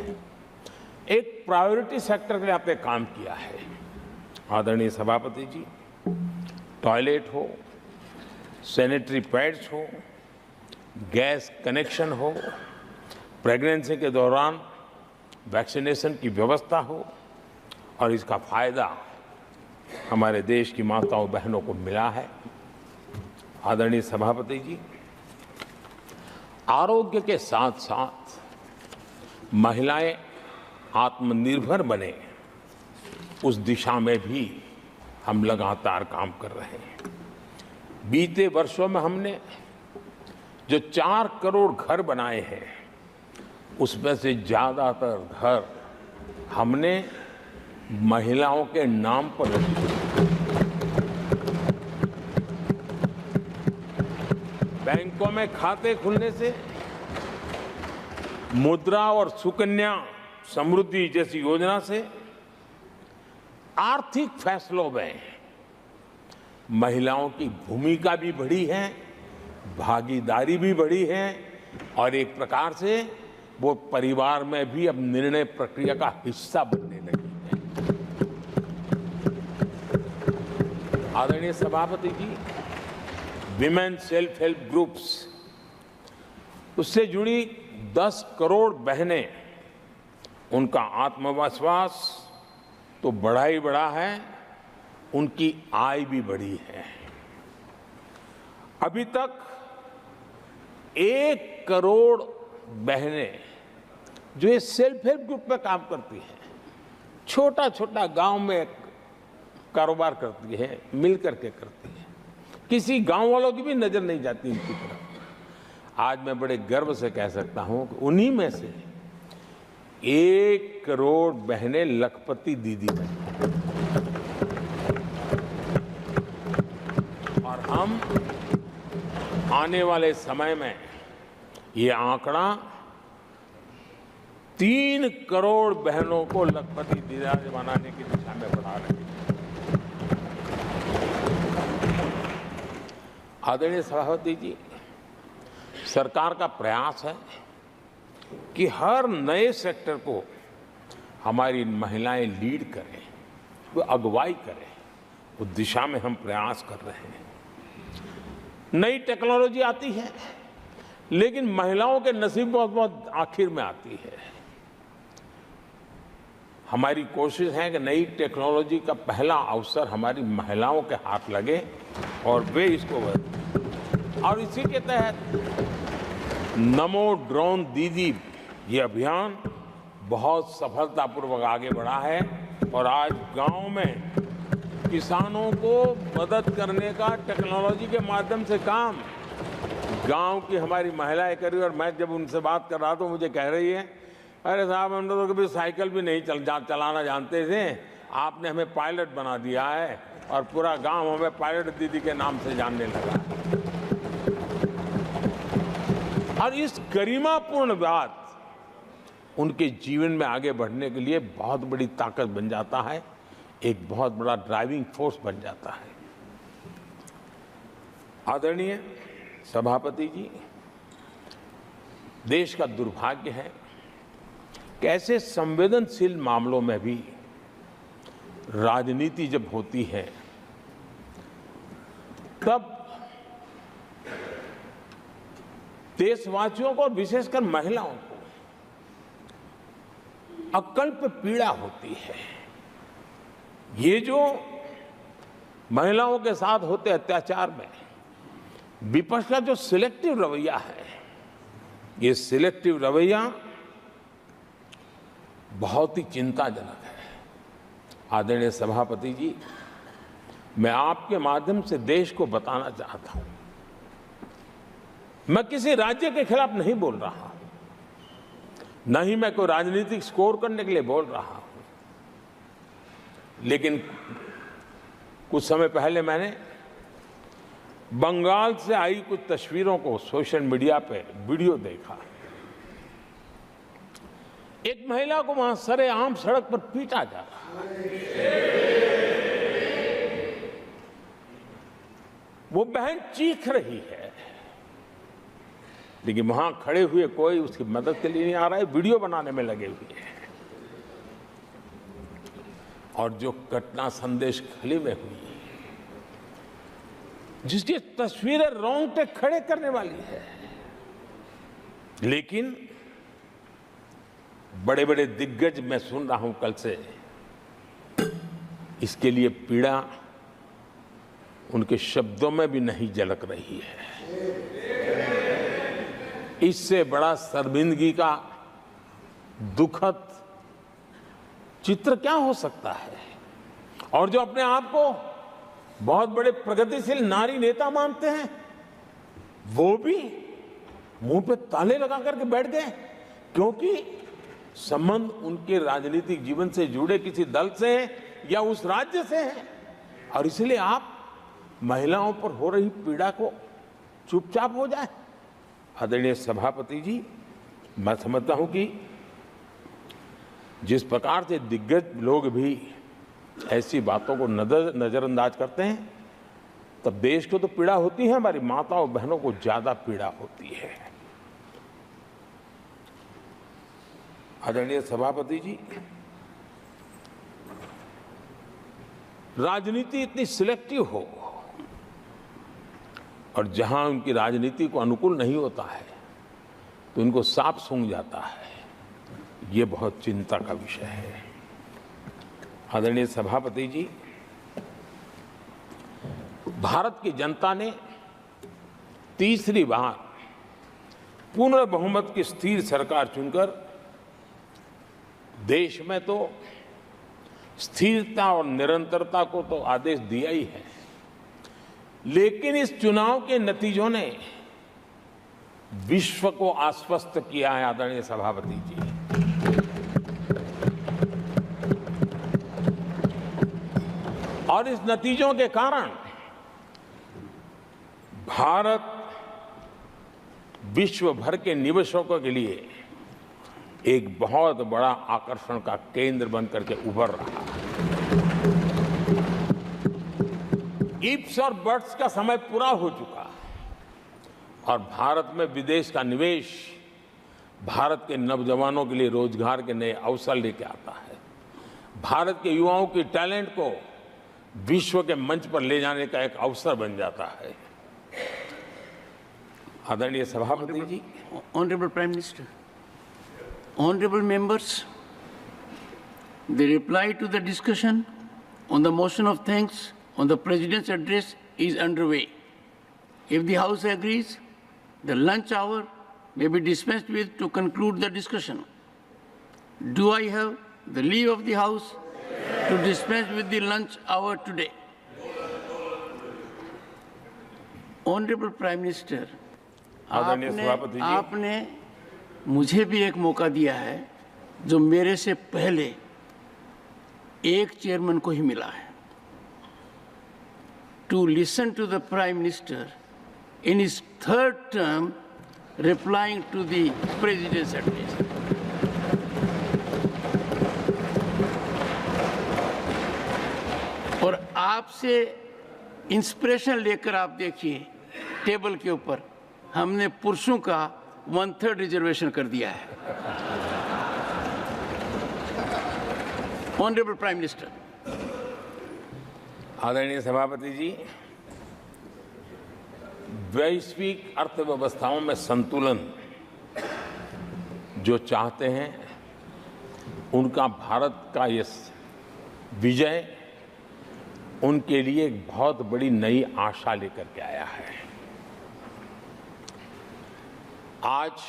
एक प्रायोरिटी सेक्टर के लिए काम किया है। आदरणीय सभापति जी, टॉयलेट हो, सैनिटरी पैड्स हो, गैस कनेक्शन हो, प्रेगनेंसी के दौरान वैक्सीनेशन की व्यवस्था हो और इसका फायदा हमारे देश की माताओं बहनों को मिला है। आदरणीय सभापति जी, आरोग्य के साथ साथ महिलाएं आत्मनिर्भर बने, उस दिशा में भी हम लगातार काम कर रहे हैं। बीते वर्षों में हमने जो 4 करोड़ घर बनाए हैं, उसमें से ज्यादातर घर हमने महिलाओं के नाम पर रखे। बैंकों में खाते खुलने से, मुद्रा और सुकन्या समृद्धि जैसी योजना से आर्थिक फैसलों में महिलाओं की भूमिका भी बढ़ी है, भागीदारी भी बढ़ी है और एक प्रकार से वो परिवार में भी अब निर्णय प्रक्रिया का हिस्सा बनने लगी है। आदरणीय सभापति जी, विमेन सेल्फ हेल्प ग्रुप्स, उससे जुड़ी 10 करोड़ बहनें, उनका आत्मविश्वास तो बढ़ा ही बढ़ा है, उनकी आय भी बढ़ी है। अभी तक 1 करोड़ बहनें जो ये सेल्फ हेल्प ग्रुप में काम करती हैं, छोटा छोटा गांव में कारोबार करती है, मिल करके करती है, किसी गांव वालों की भी नजर नहीं जाती इनकी तरफ। आज मैं बड़े गर्व से कह सकता हूं कि उन्हीं में से 1 करोड़ बहनें लखपति दीदी बनी और हम आने वाले समय में ये आंकड़ा 3 करोड़ बहनों को लखपति दीदी बनाने की दिशा में बढ़ा रहे हैं। आदरणीय सभापति जी, सरकार का प्रयास है कि हर नए सेक्टर को हमारी महिलाएं लीड करें, वो अगुवाई करें, उस दिशा में हम प्रयास कर रहे हैं। नई टेक्नोलॉजी आती है, लेकिन महिलाओं के नसीब बहुत बहुत आखिर में आती है। हमारी कोशिश है कि नई टेक्नोलॉजी का पहला अवसर हमारी महिलाओं के हाथ लगे और वे इसको और इसी के तहत नमो ड्रोन दीदी ये अभियान बहुत सफलतापूर्वक आगे बढ़ा है और आज गांव में किसानों को मदद करने का टेक्नोलॉजी के माध्यम से काम गांव की हमारी महिलाएं कर रही है। और मैं जब उनसे बात कर रहा तो मुझे कह रही है, अरे साहब हम तो कभी साइकिल भी नहीं चलाना जानते थे, आपने हमें पायलट बना दिया है और पूरा गांव हमें पायलट दीदी के नाम से जानने लगा। और इस गरिमापूर्ण बात उनके जीवन में आगे बढ़ने के लिए बहुत बड़ी ताकत बन जाता है, एक बहुत बड़ा ड्राइविंग फोर्स बन जाता है। आदरणीय सभापति जी, देश का दुर्भाग्य है कि ऐसे संवेदनशील मामलों में भी राजनीति जब होती है तब देशवासियों को और विशेषकर महिलाओं को अकल्प पीड़ा होती है। ये जो महिलाओं के साथ होते अत्याचार में विपक्ष का जो सिलेक्टिव रवैया है, ये सिलेक्टिव रवैया बहुत ही चिंताजनक है। आदरणीय सभापति जी, मैं आपके माध्यम से देश को बताना चाहता हूं, मैं किसी राज्य के खिलाफ नहीं बोल रहा हूं, न ही मैं कोई राजनीतिक स्कोर करने के लिए बोल रहा हूं, लेकिन कुछ समय पहले मैंने बंगाल से आई कुछ तस्वीरों को सोशल मीडिया पे वीडियो देखा। एक महिला को वहां सरेआम सड़क पर पीटा जा रहा है। वो बहन चीख रही है, लेकिन वहां खड़े हुए कोई उसकी मदद के लिए नहीं आ रहा है, वीडियो बनाने में लगे हुए हैं। और जो घटना संदेश खली में हुई, जिसकी तस्वीरें रोंगटे खड़े करने वाली है, लेकिन बड़े बड़े दिग्गज मैं सुन रहा हूं कल से, इसके लिए पीड़ा उनके शब्दों में भी नहीं झलक रही है। इससे बड़ा शर्मिंदगी का दुखद चित्र क्या हो सकता है। और जो अपने आप को बहुत बड़े प्रगतिशील नारी नेता मानते हैं, वो भी मुंह पे ताले लगा करके बैठ गए, क्योंकि संबंध उनके राजनीतिक जीवन से जुड़े किसी दल से या उस राज्य से है। और इसलिए आप महिलाओं पर हो रही पीड़ा को चुपचाप हो जाए। आदरणीय सभापति जी, मैं समझता हूं कि जिस प्रकार से दिग्गज लोग भी ऐसी बातों को नजरअंदाज करते हैं, तब देश को तो पीड़ा होती है, हमारी माताओं बहनों को ज्यादा पीड़ा होती है। आदरणीय सभापति जी, राजनीति इतनी सिलेक्टिव हो और जहां उनकी राजनीति को अनुकूल नहीं होता है तो इनको सांप सूंघ जाता है, ये बहुत चिंता का विषय है। आदरणीय सभापति जी, भारत की जनता ने तीसरी बार पूर्ण बहुमत की स्थिर सरकार चुनकर देश में तो स्थिरता और निरंतरता को तो आदेश दिया ही है, लेकिन इस चुनाव के नतीजों ने विश्व को आश्वस्त किया है। आदरणीय सभापति जी, और इस नतीजों के कारण भारत विश्व भर के निवेशकों के लिए एक बहुत बड़ा आकर्षण का केंद्र बनकर के उभर रहा है। इफ्स और बट्स का समय पूरा हो चुका और भारत में विदेश का निवेश भारत के नौजवानों के लिए रोजगार के नए अवसर लेके आता है। भारत के युवाओं की टैलेंट को विश्व के मंच पर ले जाने का एक अवसर बन जाता है। आदरणीय सभापति जी, Honorable Prime Minister, honorable members, the reply to the discussion on the motion of thanks on the President's address is underway. If the House agrees, the lunch hour may be dispensed with to conclude the discussion. Do I have the leave of the House to dispense with the lunch hour today? Honorable Prime Minister, आदरणीय सभापति जी, आपने मुझे भी एक मौका दिया है जो मेरे से पहले एक चेयरमैन को ही मिला है, to listen to the Prime Minister in his third term replying to the President's address. और आपसे इंस्पिरेशन लेकर आप देखिए, टेबल के ऊपर हमने पुरुषों का 1/3 रिजर्वेशन कर दिया है। ऑनरेबल प्राइम मिनिस्टर, आदरणीय सभापति जी, वैश्विक अर्थव्यवस्थाओं में संतुलन जो चाहते हैं, उनका भारत का ये विजय उनके लिए एक बहुत बड़ी नई आशा लेकर के आया है। आज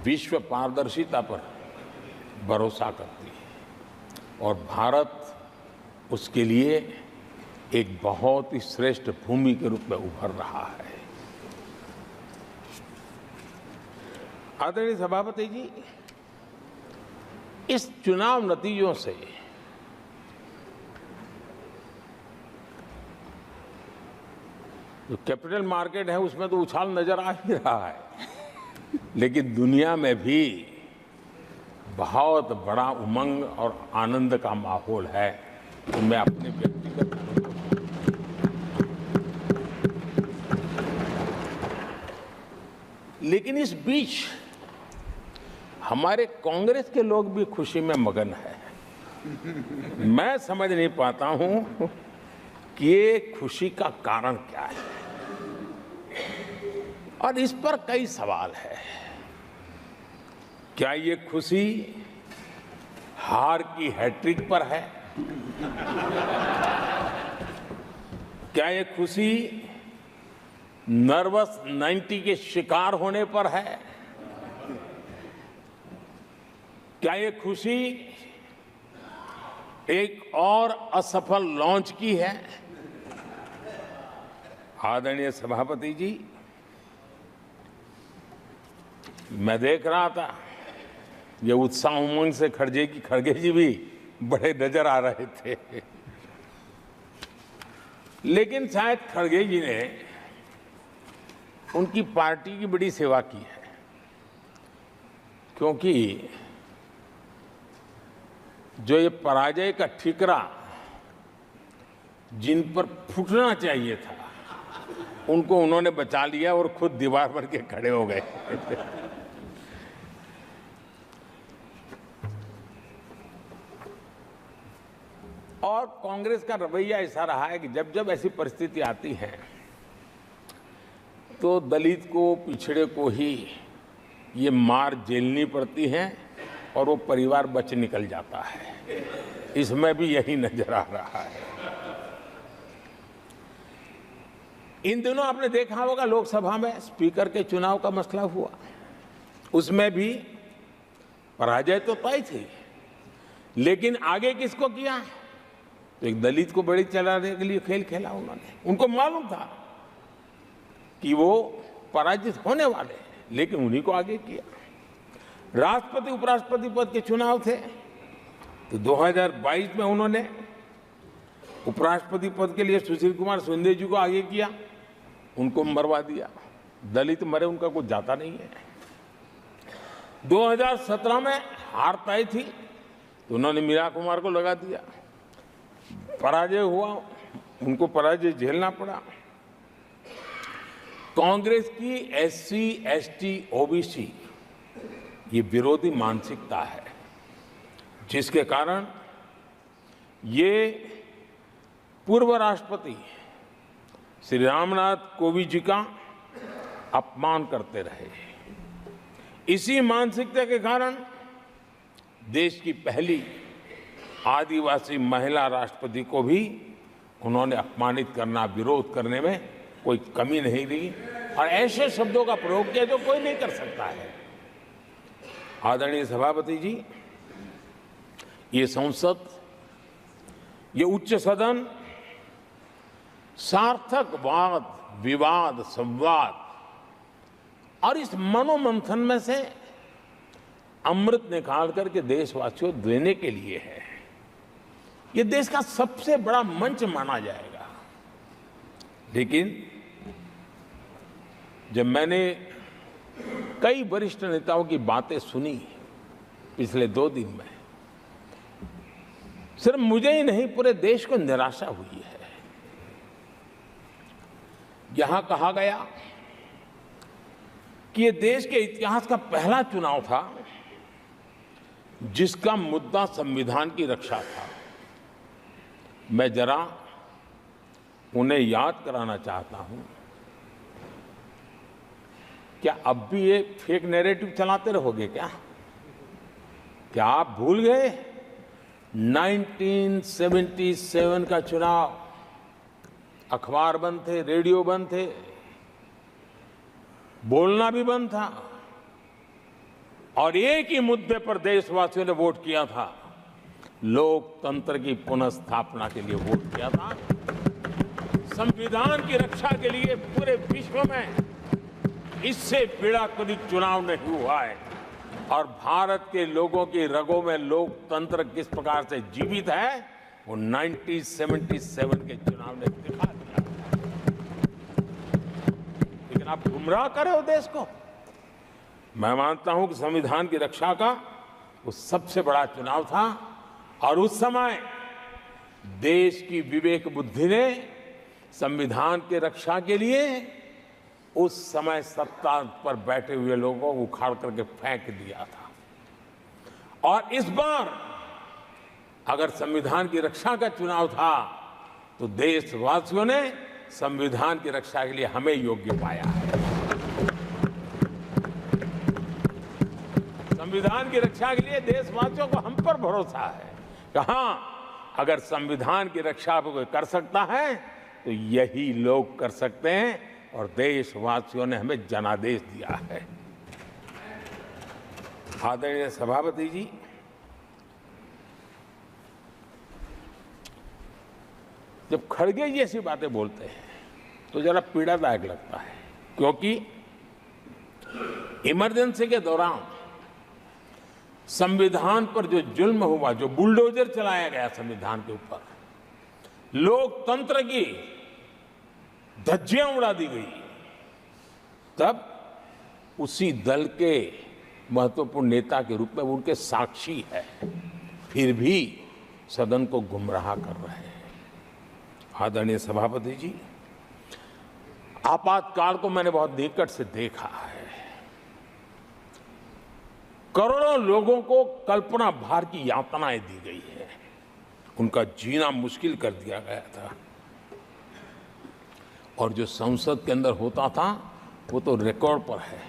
विश्व पारदर्शिता पर भरोसा करती है और भारत उसके लिए एक बहुत ही श्रेष्ठ भूमि के रूप में उभर रहा है। आदरणीय सभापति जी, इस चुनाव नतीजों से जो कैपिटल मार्केट है उसमें तो उछाल नजर आ ही रहा है, लेकिन दुनिया में भी बहुत बड़ा उमंग और आनंद का माहौल है। तो मैं अपने व्यक्तिगत लेकिन इस बीच हमारे कांग्रेस के लोग भी खुशी में मगन हैं। मैं समझ नहीं पाता हूं कि ये खुशी का कारण क्या है, और इस पर कई सवाल है। क्या ये खुशी हार की हैट्रिक पर है? क्या ये खुशी नर्वस 90 के शिकार होने पर है? क्या ये खुशी एक और असफल लॉन्च की है? आदरणीय सभापति जी, मैं देख रहा था ये उत्साह उमंग से खड़गे जी भी बड़े नजर आ रहे थे, लेकिन शायद खड़गे जी ने उनकी पार्टी की बड़ी सेवा की है, क्योंकि जो ये पराजय का ठिकरा जिन पर फूटना चाहिए था, उनको उन्होंने बचा लिया और खुद दीवार पर के खड़े हो गए। और कांग्रेस का रवैया ऐसा रहा है कि जब जब ऐसी परिस्थिति आती है तो दलित को, पिछड़े को ही ये मार झेलनी पड़ती है और वो परिवार बच निकल जाता है। इसमें भी यही नजर आ रहा है। इन दिनों आपने देखा होगा लोकसभा में स्पीकर के चुनाव का मसला हुआ, उसमें भी पराजय तो तय थी, लेकिन आगे किसको किया? तो एक दलित को बड़ी चलाने के लिए खेल खेला उन्होंने। उनको मालूम था कि वो पराजित होने वाले, लेकिन उन्हीं को आगे किया। राष्ट्रपति उपराष्ट्रपति पद के चुनाव थे तो 2022 में उन्होंने उपराष्ट्रपति पद के लिए सुशील कुमार शिंदे जी को आगे किया, उनको मरवा दिया। दलित मरे, उनका कुछ जाता नहीं है। 2017 में हार तय थी तो उन्होंने मीरा कुमार को लगा दिया। पराजय हुआ, उनको पराजय झेलना पड़ा। कांग्रेस की एससी, एसटी, ओबीसी ये विरोधी मानसिकता है, जिसके कारण ये पूर्व राष्ट्रपति श्री रामनाथ कोविंद जी का अपमान करते रहे। इसी मानसिकता के कारण देश की पहली आदिवासी महिला राष्ट्रपति को भी उन्होंने अपमानित करना, विरोध करने में कोई कमी नहीं रही और ऐसे शब्दों का प्रयोग किया जो कोई नहीं कर सकता है। आदरणीय सभापति जी, ये संसद, ये उच्च सदन सार्थक वाद विवाद संवाद और इस मनोमंथन में से अमृत निकाल करके देशवासियों देने के लिए है। ये देश का सबसे बड़ा मंच माना जाएगा। लेकिन जब मैंने कई वरिष्ठ नेताओं की बातें सुनी पिछले 2 दिन में, सिर्फ मुझे ही नहीं पूरे देश को निराशा हुई है। यहां कहा गया कि ये देश के इतिहास का पहला चुनाव था जिसका मुद्दा संविधान की रक्षा था। मैं जरा उन्हें याद कराना चाहता हूं, क्या अब भी ये फेक नैरेटिव चलाते रहोगे क्या? क्या आप भूल गए 1977 का चुनाव? अखबार बंद थे, रेडियो बंद थे, बोलना भी बंद था और एक ही मुद्दे पर देशवासियों ने वोट किया था, लोकतंत्र की पुनर्स्थापना के लिए वोट किया था। संविधान की रक्षा के लिए पूरे विश्व में इससे बड़ा कोई चुनाव नहीं हुआ है और भारत के लोगों की रगों में लोकतंत्र किस प्रकार से जीवित है वो 1977 के चुनाव ने दिखा दिया। लेकिन आप गुमराह कर रहे हो देश को। मैं मानता हूं कि संविधान की रक्षा का वो सबसे बड़ा चुनाव था और उस समय देश की विवेक बुद्धि ने संविधान की रक्षा के लिए उस समय सत्ता पर बैठे हुए लोगों को उखाड़ करके फेंक दिया था। और इस बार अगर संविधान की रक्षा का चुनाव था तो देशवासियों ने संविधान की रक्षा के लिए हमें योग्य पाया है। संविधान की रक्षा के लिए देशवासियों को हम पर भरोसा है। कहां अगर संविधान की रक्षा कोई कर सकता है तो यही लोग कर सकते हैं और देशवासियों ने हमें जनादेश दिया है। आदरणीय सभापति जी, जब खड़गे जी ऐसी बातें बोलते हैं तो जरा पीड़ादायक लगता है, क्योंकि इमरजेंसी के दौरान संविधान पर जो जुल्म हुआ, जो बुलडोजर चलाया गया संविधान के ऊपर, लोकतंत्र की धज्जियां उड़ा दी गई, तब उसी दल के महत्वपूर्ण नेता के रूप में उनके साक्षी है, फिर भी सदन को गुमराह कर रहे हैं। आदरणीय सभापति जी, आपातकाल को मैंने बहुत निकट से देखा है। करोड़ों लोगों को कल्पना भार की यातनाएं दी गई है, उनका जीना मुश्किल कर दिया गया था और जो संसद के अंदर होता था वो तो रिकॉर्ड पर है।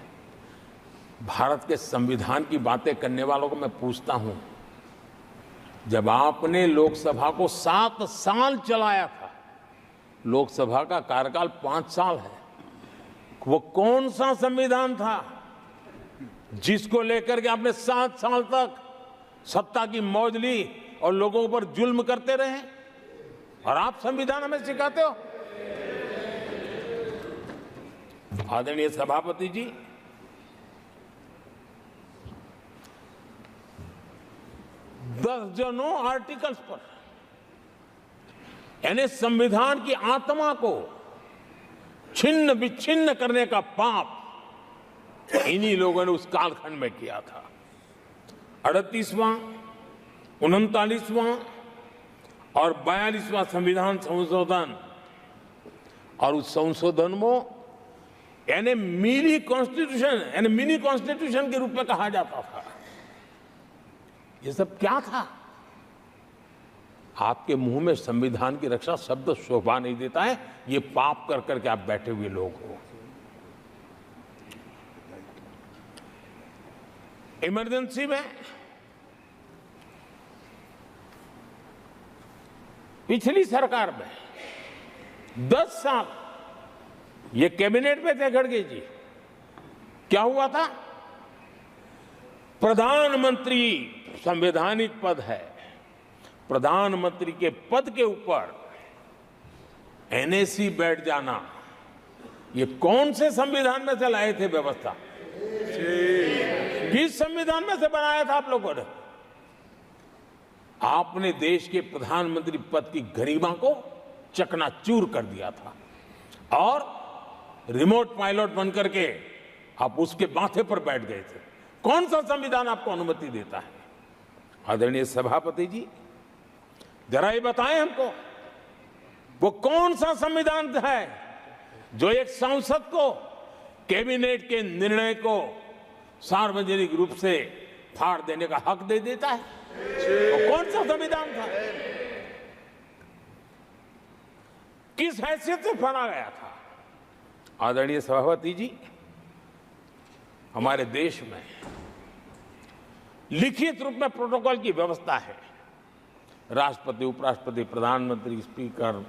भारत के संविधान की बातें करने वालों को मैं पूछता हूं, जब आपने लोकसभा को 7 साल चलाया था, लोकसभा का कार्यकाल 5 साल है, वो कौन सा संविधान था जिसको लेकर के आपने 7 साल तक सत्ता की मौज ली और लोगों पर जुल्म करते रहे? और आप संविधान हमें सिखाते हो? आदरणीय सभापति जी, दर्जनों आर्टिकल्स पर, यानी संविधान की आत्मा को छिन्न विच्छिन्न करने का पाप इन्हीं लोगों ने उस कालखंड में किया था। 38वां, 39वां और 42वां संविधान संशोधन, और उस संशोधन में यानी मिनी कॉन्स्टिट्यूशन, यानी मिनी कॉन्स्टिट्यूशन के रूप में कहा जाता था। ये सब क्या था? आपके मुंह में संविधान की रक्षा शब्द शोभा नहीं देता है। ये पाप कर करके आप बैठे हुए लोग हो। इमरजेंसी में पिछली सरकार में 10 साल ये कैबिनेट में थे खड़गे जी। क्या हुआ था? प्रधानमंत्री संवैधानिक पद है, प्रधानमंत्री के पद के ऊपर एनएसी बैठ जाना, ये कौन से संविधान में से लाए थे व्यवस्था? किस संविधान में से बनाया था आप लोगों ने? आपने देश के प्रधानमंत्री पद की गरिमा को चकनाचूर कर दिया था और रिमोट पायलट बनकर के आप उसके माथे पर बैठ गए थे। कौन सा संविधान आपको अनुमति देता है? आदरणीय सभापति जी, जरा ये बताएं हमको, वो कौन सा संविधान है जो एक सांसद को कैबिनेट के निर्णय को सार्वजनिक रूप से फाड़ देने का हक दे देता है? वो कौन सा संविधान था? किस हैसियत से फाड़ा गया था? आदरणीय सभापति जी, हमारे देश में लिखित रूप में प्रोटोकॉल की व्यवस्था है। राष्ट्रपति, उपराष्ट्रपति, प्रधानमंत्री, स्पीकर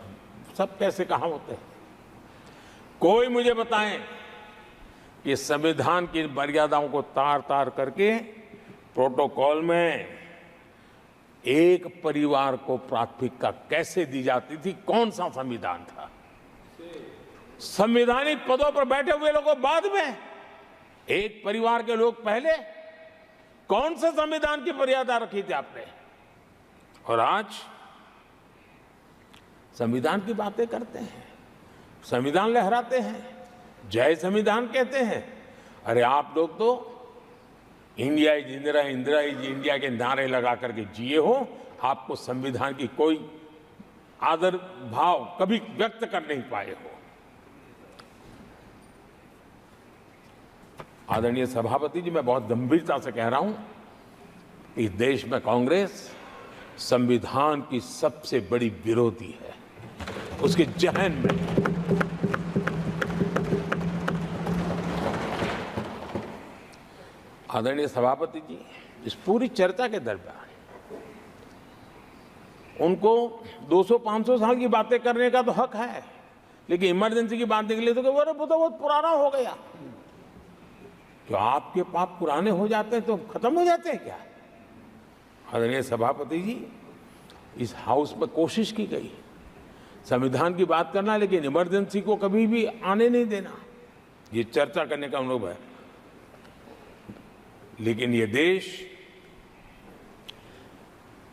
सब कैसे कहां होते हैं? कोई मुझे बताएं कि संविधान की मर्यादाओं को तार तार करके प्रोटोकॉल में एक परिवार को प्राथमिकता कैसे दी जाती थी? कौन सा संविधान था? संवैधानिक पदों पर बैठे हुए लोगों बाद में, एक परिवार के लोग पहले। कौन से संविधान की मर्यादा रखी थी आपने? और आज संविधान की बातें करते हैं, संविधान लहराते हैं, जय संविधान कहते हैं। अरे आप लोग तो India is Indira, Indira is India के नारे लगा करके जिए हो। आपको संविधान की कोई आदर भाव कभी व्यक्त कर नहीं पाए हो। आदरणीय सभापति जी, मैं बहुत गंभीरता से कह रहा हूं कि इस देश में कांग्रेस संविधान की सबसे बड़ी विरोधी है। उसके जहन में आदरणीय सभापति जी, इस पूरी चर्चा के दरमियान उनको 200-500 साल की बातें करने का तो हक है, लेकिन इमरजेंसी की बात निकली तो वो तो बहुत पुराना हो गया। तो आपके पाप पुराने हो जाते हैं तो खत्म हो जाते हैं क्या? आदरणीय सभापति जी, इस हाउस में कोशिश की गई संविधान की बात करना, लेकिन इमरजेंसी को कभी भी आने नहीं देना, ये चर्चा करने का अनुभव है। लेकिन ये देश,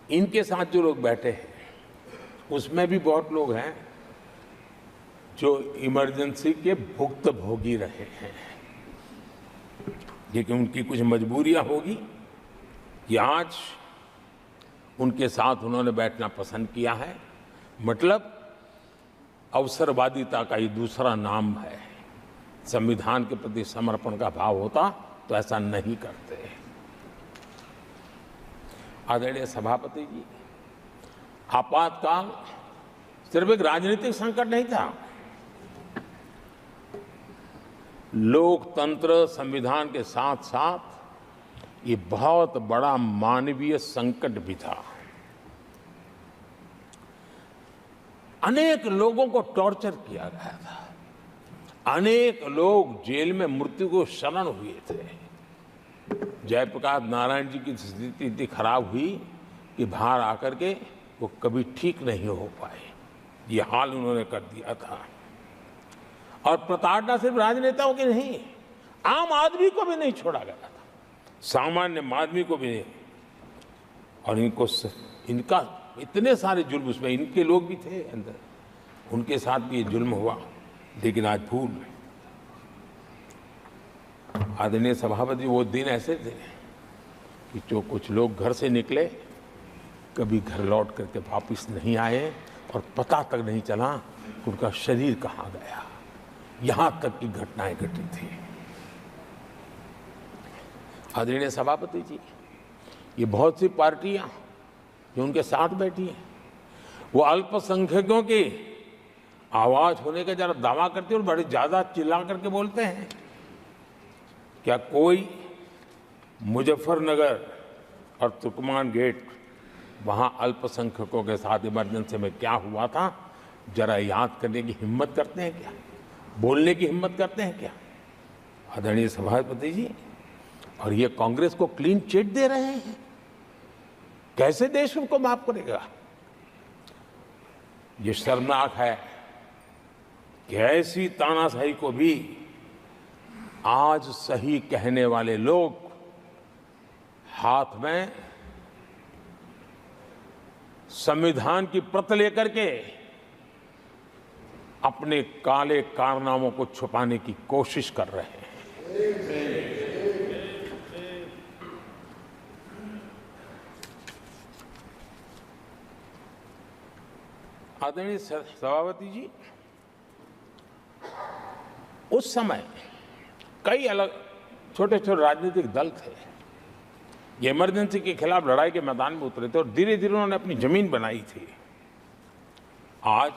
इनके साथ जो लोग बैठे हैं उसमें भी बहुत लोग हैं जो इमरजेंसी के भुक्तभोगी रहे हैं, लेकिन उनकी कुछ मजबूरियां होगी कि आज उनके साथ उन्होंने बैठना पसंद किया है। मतलब अवसरवादिता का ये दूसरा नाम है। संविधान के प्रति समर्पण का भाव होता तो ऐसा नहीं करते। आदरणीय सभापति जी, आपातकाल सिर्फ एक राजनीतिक संकट नहीं था, लोकतंत्र संविधान के साथ साथ ये बहुत बड़ा मानवीय संकट भी था। अनेक लोगों को टॉर्चर किया गया था, अनेक लोग जेल में मृत्यु को शरण हुए थे। जयप्रकाश नारायण जी की स्थिति इतनी खराब हुई कि बाहर आकर के वो कभी ठीक नहीं हो पाए। ये हाल उन्होंने कर दिया था। और प्रताड़ना सिर्फ राजनेताओं की नहीं, आम आदमी को भी नहीं छोड़ा गया था, सामान्य आदमी को भी नहीं। और इनका इतने सारे जुल्म, उसमें इनके लोग भी थे अंदर, उनके साथ भी ये जुल्म हुआ। लेकिन आज भूल, आदरणीय सभापति, वो दिन ऐसे थे कि जो कुछ लोग घर से निकले कभी घर लौट करके वापिस नहीं आए और पता तक नहीं चला कि उनका शरीर कहाँ गया। यहां तक की घटनाएं घटी थी। आदरणीय सभापति जी, ये बहुत सी पार्टियां जो उनके साथ बैठी हैं, वो अल्पसंख्यकों की आवाज होने का जरा दावा करते हैं और बड़े ज्यादा चिल्ला करके बोलते हैं। क्या कोई मुजफ्फरनगर और तुर्कमान गेट, वहां अल्पसंख्यकों के साथ इमरजेंसी में क्या हुआ था, जरा याद करने की हिम्मत करते हैं क्या? बोलने की हिम्मत करते हैं क्या आदरणीय सभापति जी? और ये कांग्रेस को क्लीन चिट दे रहे हैं। कैसे देश उनको माफ करेगा? ये शर्मनाक है कि ऐसी तानाशाही को भी आज सही कहने वाले लोग हाथ में संविधान की प्रत लेकर के अपने काले कारनामों को छुपाने की कोशिश कर रहे हैं। आदरणीय सभापति जी, उस समय कई अलग छोटे छोटे राजनीतिक दल थे। ये इमरजेंसी के खिलाफ लड़ाई के मैदान में उतरे थे और धीरे धीरे उन्होंने अपनी जमीन बनाई थी। आज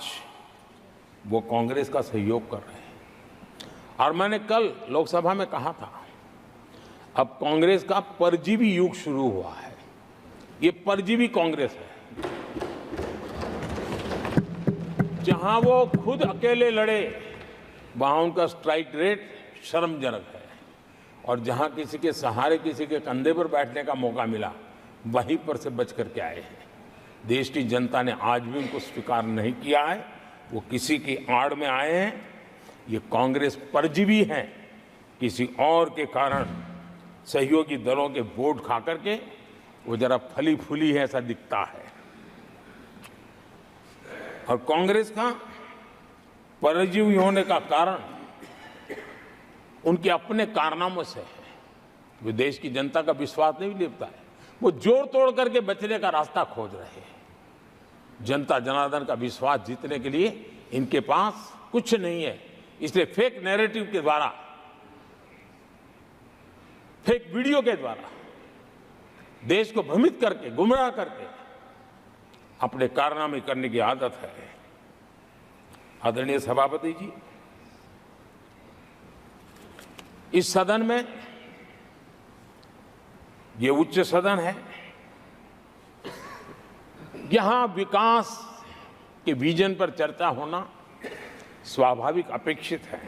वो कांग्रेस का सहयोग कर रहे हैं। और मैंने कल लोकसभा में कहा था, अब कांग्रेस का परजीवी युग शुरू हुआ है। ये परजीवी कांग्रेस है। जहां वो खुद अकेले लड़े वहां उनका स्ट्राइक रेट शर्मजनक है, और जहां किसी के सहारे, किसी के कंधे पर बैठने का मौका मिला, वहीं पर से बच करके आए हैं। देश की जनता ने आज भी उनको स्वीकार नहीं किया है। वो किसी की आड़ में आए हैं। ये कांग्रेस परजीवी है। किसी और के कारण सहयोगी दलों के वोट खा करके वो जरा फली फूली है, ऐसा दिखता है। और कांग्रेस का परजीवी होने का कारण उनके अपने कारनामों से है। वे देश की जनता का विश्वास नहीं लेता है। वो जोड़ तोड़ करके बचने का रास्ता खोज रहे हैं। जनता जनार्दन का विश्वास जीतने के लिए इनके पास कुछ नहीं है। इसलिए फेक नैरेटिव के द्वारा, फेक वीडियो के द्वारा देश को भ्रमित करके, गुमराह करके अपने कारनामे करने की आदत है। आदरणीय सभापति जी, इस सदन में, ये उच्च सदन है, यहां विकास के विजन पर चर्चा होना स्वाभाविक अपेक्षित है।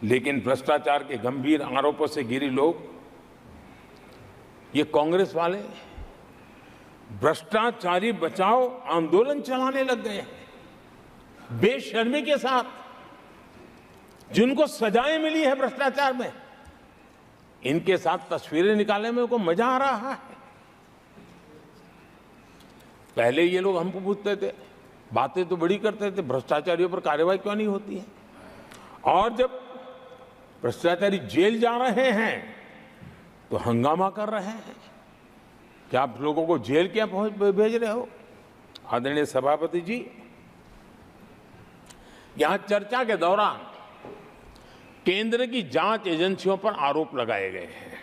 लेकिन भ्रष्टाचार के गंभीर आरोपों से घिरे लोग, ये कांग्रेस वाले भ्रष्टाचारी बचाओ आंदोलन चलाने लग गए हैं बेशर्मी के साथ। जिनको सजाएं मिली है भ्रष्टाचार में, इनके साथ तस्वीरें निकालने में उनको मजा आ रहा है। पहले ये लोग हमको पूछते थे, बातें तो बड़ी करते थे, भ्रष्टाचारियों पर कार्रवाई क्यों नहीं होती है? और जब भ्रष्टाचारी जेल जा रहे हैं तो हंगामा कर रहे हैं। क्या आप लोगों को जेल क्या भेज रहे हो? आदरणीय सभापति जी, यहां चर्चा के दौरान केंद्र की जांच एजेंसियों पर आरोप लगाए गए हैं।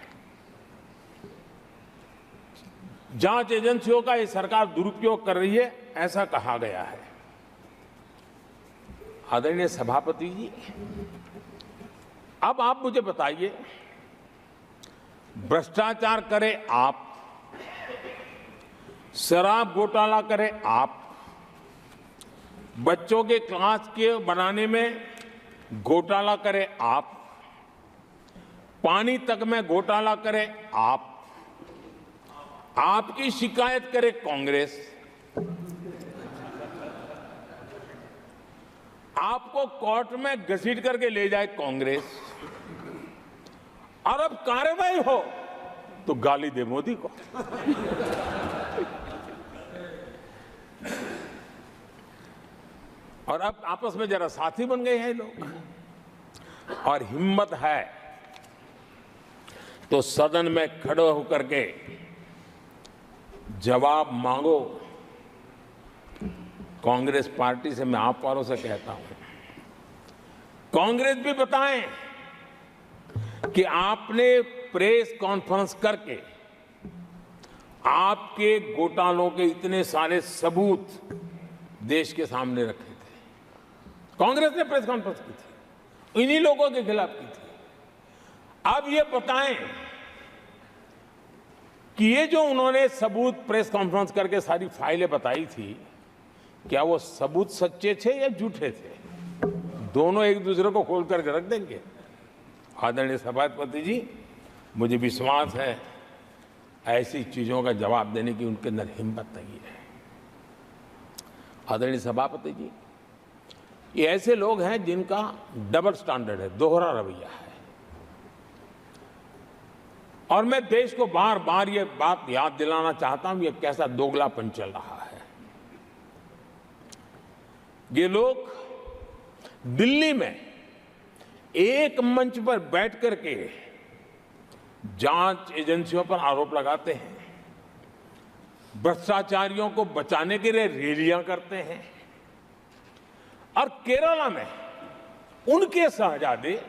जांच एजेंसियों का ये सरकार दुरुपयोग कर रही है, ऐसा कहा गया है। आदरणीय सभापति जी, अब आप मुझे बताइए, भ्रष्टाचार करे आप, शराब घोटाला करे आप, बच्चों के क्लास के बनाने में घोटाला करे आप, पानी तक में घोटाला करे आप, आपकी शिकायत करे कांग्रेस, आपको कोर्ट में घसीट करके ले जाए कांग्रेस, और अब कार्रवाई हो तो गाली दे मोदी को। और अब आपस में जरा साथी बन गए हैं लोग। और हिम्मत है तो सदन में खड़े होकर के जवाब मांगो। कांग्रेस पार्टी से मैं आप वालों से कहता हूं, कांग्रेस भी बताएं कि आपने प्रेस कॉन्फ्रेंस करके आपके घोटालों के इतने सारे सबूत देश के सामने रखे थे। कांग्रेस ने प्रेस कॉन्फ्रेंस की थी, इन्हीं लोगों के खिलाफ की थी। अब ये बताएं कि ये जो उन्होंने सबूत प्रेस कॉन्फ्रेंस करके सारी फाइलें बताई थी, क्या वो सबूत सच्चे थे या झूठे थे? दोनों एक दूसरे को खोल करके रख देंगे। आदरणीय सभापति जी, मुझे विश्वास है ऐसी चीजों का जवाब देने की उनके अंदर हिम्मत नहीं है। आदरणीय सभापति जी, ये ऐसे लोग हैं जिनका डबल स्टैंडर्ड है, दोहरा रवैया है। और मैं देश को बार बार ये बात याद दिलाना चाहता हूं, ये कैसा दोगलापन चल रहा है। ये लोग दिल्ली में एक मंच पर बैठ करके जांच एजेंसियों पर आरोप लगाते हैं, भ्रष्टाचारियों को बचाने के लिए रैलियां करते हैं, और केरला में उनके शहजादे,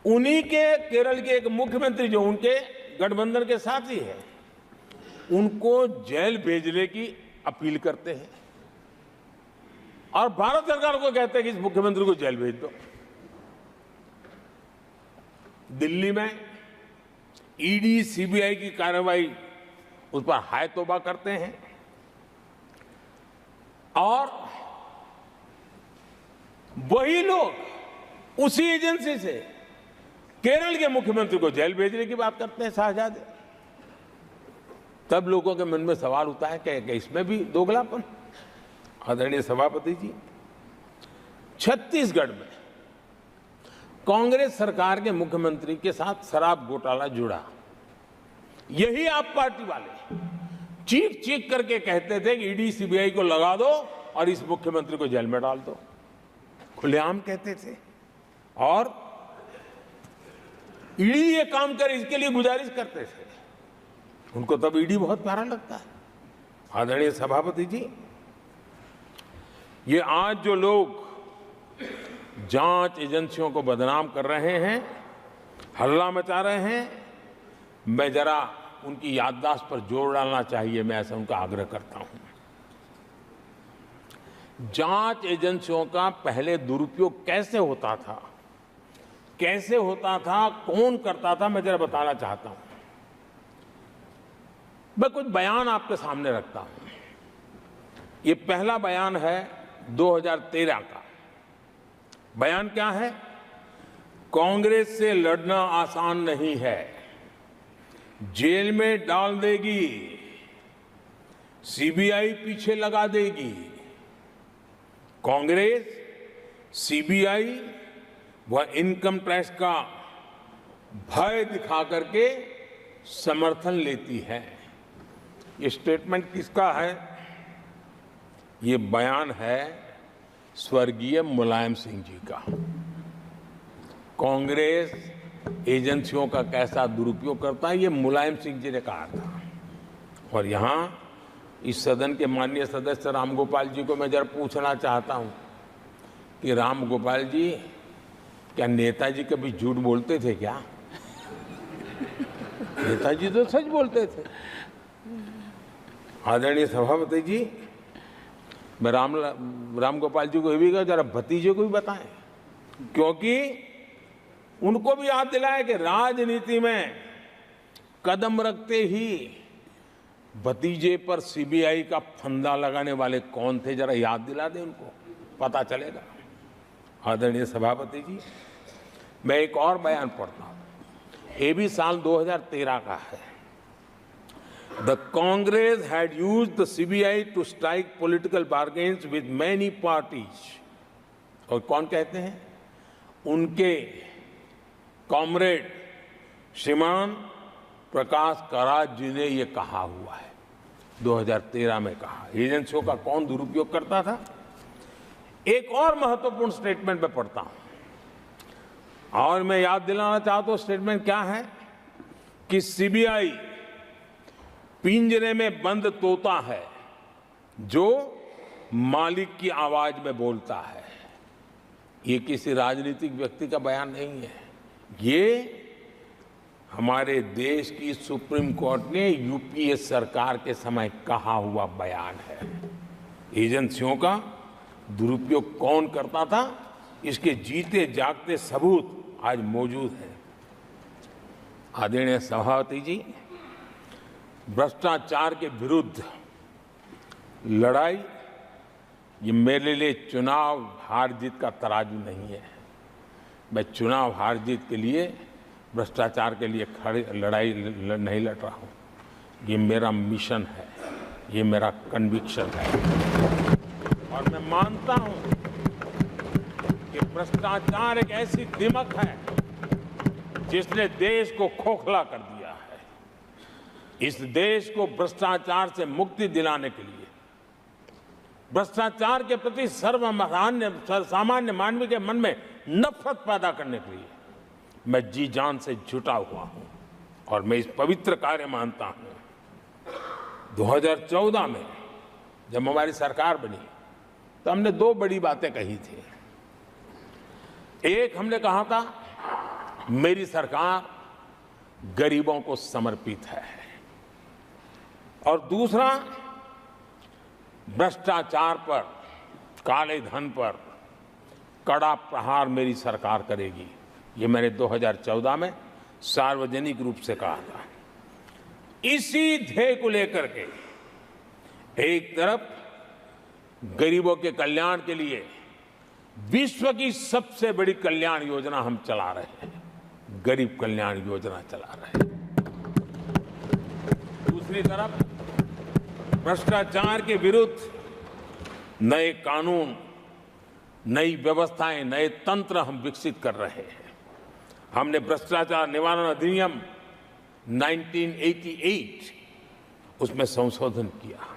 उन्हीं के केरल के एक मुख्यमंत्री जो उनके गठबंधन के साथी हैं, उनको जेल भेजने की अपील करते हैं और भारत सरकार को कहते हैं कि इस मुख्यमंत्री को जेल भेज दो। दिल्ली में ईडी सीबीआई की कार्रवाई उस पर हाय तौबा करते हैं और वही लोग उसी एजेंसी से केरल के मुख्यमंत्री को जेल भेजने की बात करते हैं, शहजादे। तब लोगों के मन में सवाल उठता है कि इसमें भी दोगलापन। आदरणीय सभापति जी, छत्तीसगढ़ में कांग्रेस सरकार के मुख्यमंत्री के साथ शराब घोटाला जुड़ा। यही आप पार्टी वाले चीख चीख करके कहते थे कि ईडी सीबीआई को लगा दो और इस मुख्यमंत्री को जेल में डाल दो, खुलेआम कहते थे। और ईडी ये काम करे इसके लिए गुजारिश करते थे। उनको तब ईडी बहुत प्यारा लगता है। आदरणीय सभापति जी, ये आज जो लोग जांच एजेंसियों को बदनाम कर रहे हैं, हल्ला मचा रहे हैं, मैं जरा उनकी याददाश्त पर जोर डालना चाहिए, मैं ऐसा उनका आग्रह करता हूं। जांच एजेंसियों का पहले दुरुपयोग कैसे होता था, कौन करता था, मैं जरा बताना चाहता हूं। मैं कुछ बयान आपके सामने रखता हूं। ये पहला बयान है 2013 का। बयान क्या है? कांग्रेस से लड़ना आसान नहीं है, जेल में डाल देगी, सीबीआई पीछे लगा देगी। कांग्रेस सीबीआई व इनकम टैक्स का भय दिखा करके समर्थन लेती है। ये स्टेटमेंट किसका है? ये बयान है स्वर्गीय मुलायम सिंह जी का। कांग्रेस एजेंसियों का कैसा दुरुपयोग करता है, ये मुलायम सिंह जी ने कहा था। और यहां इस सदन के माननीय सदस्य रामगोपाल जी को मैं जरा पूछना चाहता हूं कि रामगोपाल जी, क्या नेताजी कभी झूठ बोलते थे क्या? नेताजी तो सच बोलते थे। आदरणीय सभापति जी, मैं रामगोपाल जी को ये भी कहा जरा भतीजे को भी बताएं, क्योंकि उनको भी याद दिलाया कि राजनीति में कदम रखते ही भतीजे पर सीबीआई का फंदा लगाने वाले कौन थे, जरा याद दिला दें उनको, पता चलेगा। आदरणीय सभापति जी, मैं एक और बयान पढ़ता हूं, ये भी साल 2013 का है। The Congress had used the CBI to strike political bargains with many parties. और कौन कहते हैं? उनके कॉमरेड श्रीमान प्रकाश करात जी ने ये कहा हुआ है, 2013 में कहा। एजेंसियों का कौन दुरुपयोग करता था? एक और महत्वपूर्ण स्टेटमेंट में पढ़ता हूं और मैं याद दिलाना चाहता हूं, स्टेटमेंट क्या है कि सीबीआई पिंजरे में बंद तोता है जो मालिक की आवाज में बोलता है। ये किसी राजनीतिक व्यक्ति का बयान नहीं है, ये हमारे देश की सुप्रीम कोर्ट ने यूपीए सरकार के समय कहा हुआ बयान है। एजेंसियों का दुरुपयोग कौन करता था, इसके जीते जागते सबूत आज मौजूद है। आदरणीय सभापति जी, भ्रष्टाचार के विरुद्ध लड़ाई ये मेरे लिए चुनाव हार जीत का तराजू नहीं है। मैं चुनाव हार जीत के लिए, भ्रष्टाचार के लिए लड़ाई नहीं लड़ रहा हूँ। ये मेरा मिशन है, ये मेरा कन्विक्शन है। और मैं मानता हूँ कि भ्रष्टाचार एक ऐसी दिमक है जिसने देश को खोखला कर दिया है। इस देश को भ्रष्टाचार से मुक्ति दिलाने के लिए, भ्रष्टाचार के प्रति सामान्य मानवीय के मन में नफरत पैदा करने के लिए मैं जी जान से जुटा हुआ हूं। और मैं इस पवित्र कार्य मानता हूं। 2014 में जब हमारी सरकार बनी तो हमने दो बड़ी बातें कही थी। एक, हमने कहा था मेरी सरकार गरीबों को समर्पित है, और दूसरा, भ्रष्टाचार पर, काले धन पर कड़ा प्रहार मेरी सरकार करेगी। ये मैंने 2014 में सार्वजनिक रूप से कहा था। इसी ध्येय को लेकर के एक तरफ गरीबों के कल्याण के लिए विश्व की सबसे बड़ी कल्याण योजना हम चला रहे हैं, गरीब कल्याण योजना चला रहे हैं। दूसरी तरफ भ्रष्टाचार के विरुद्ध नए कानून, नई व्यवस्थाएं, नए तंत्र हम विकसित कर रहे हैं। हमने भ्रष्टाचार निवारण अधिनियम 1988 उसमें संशोधन किया।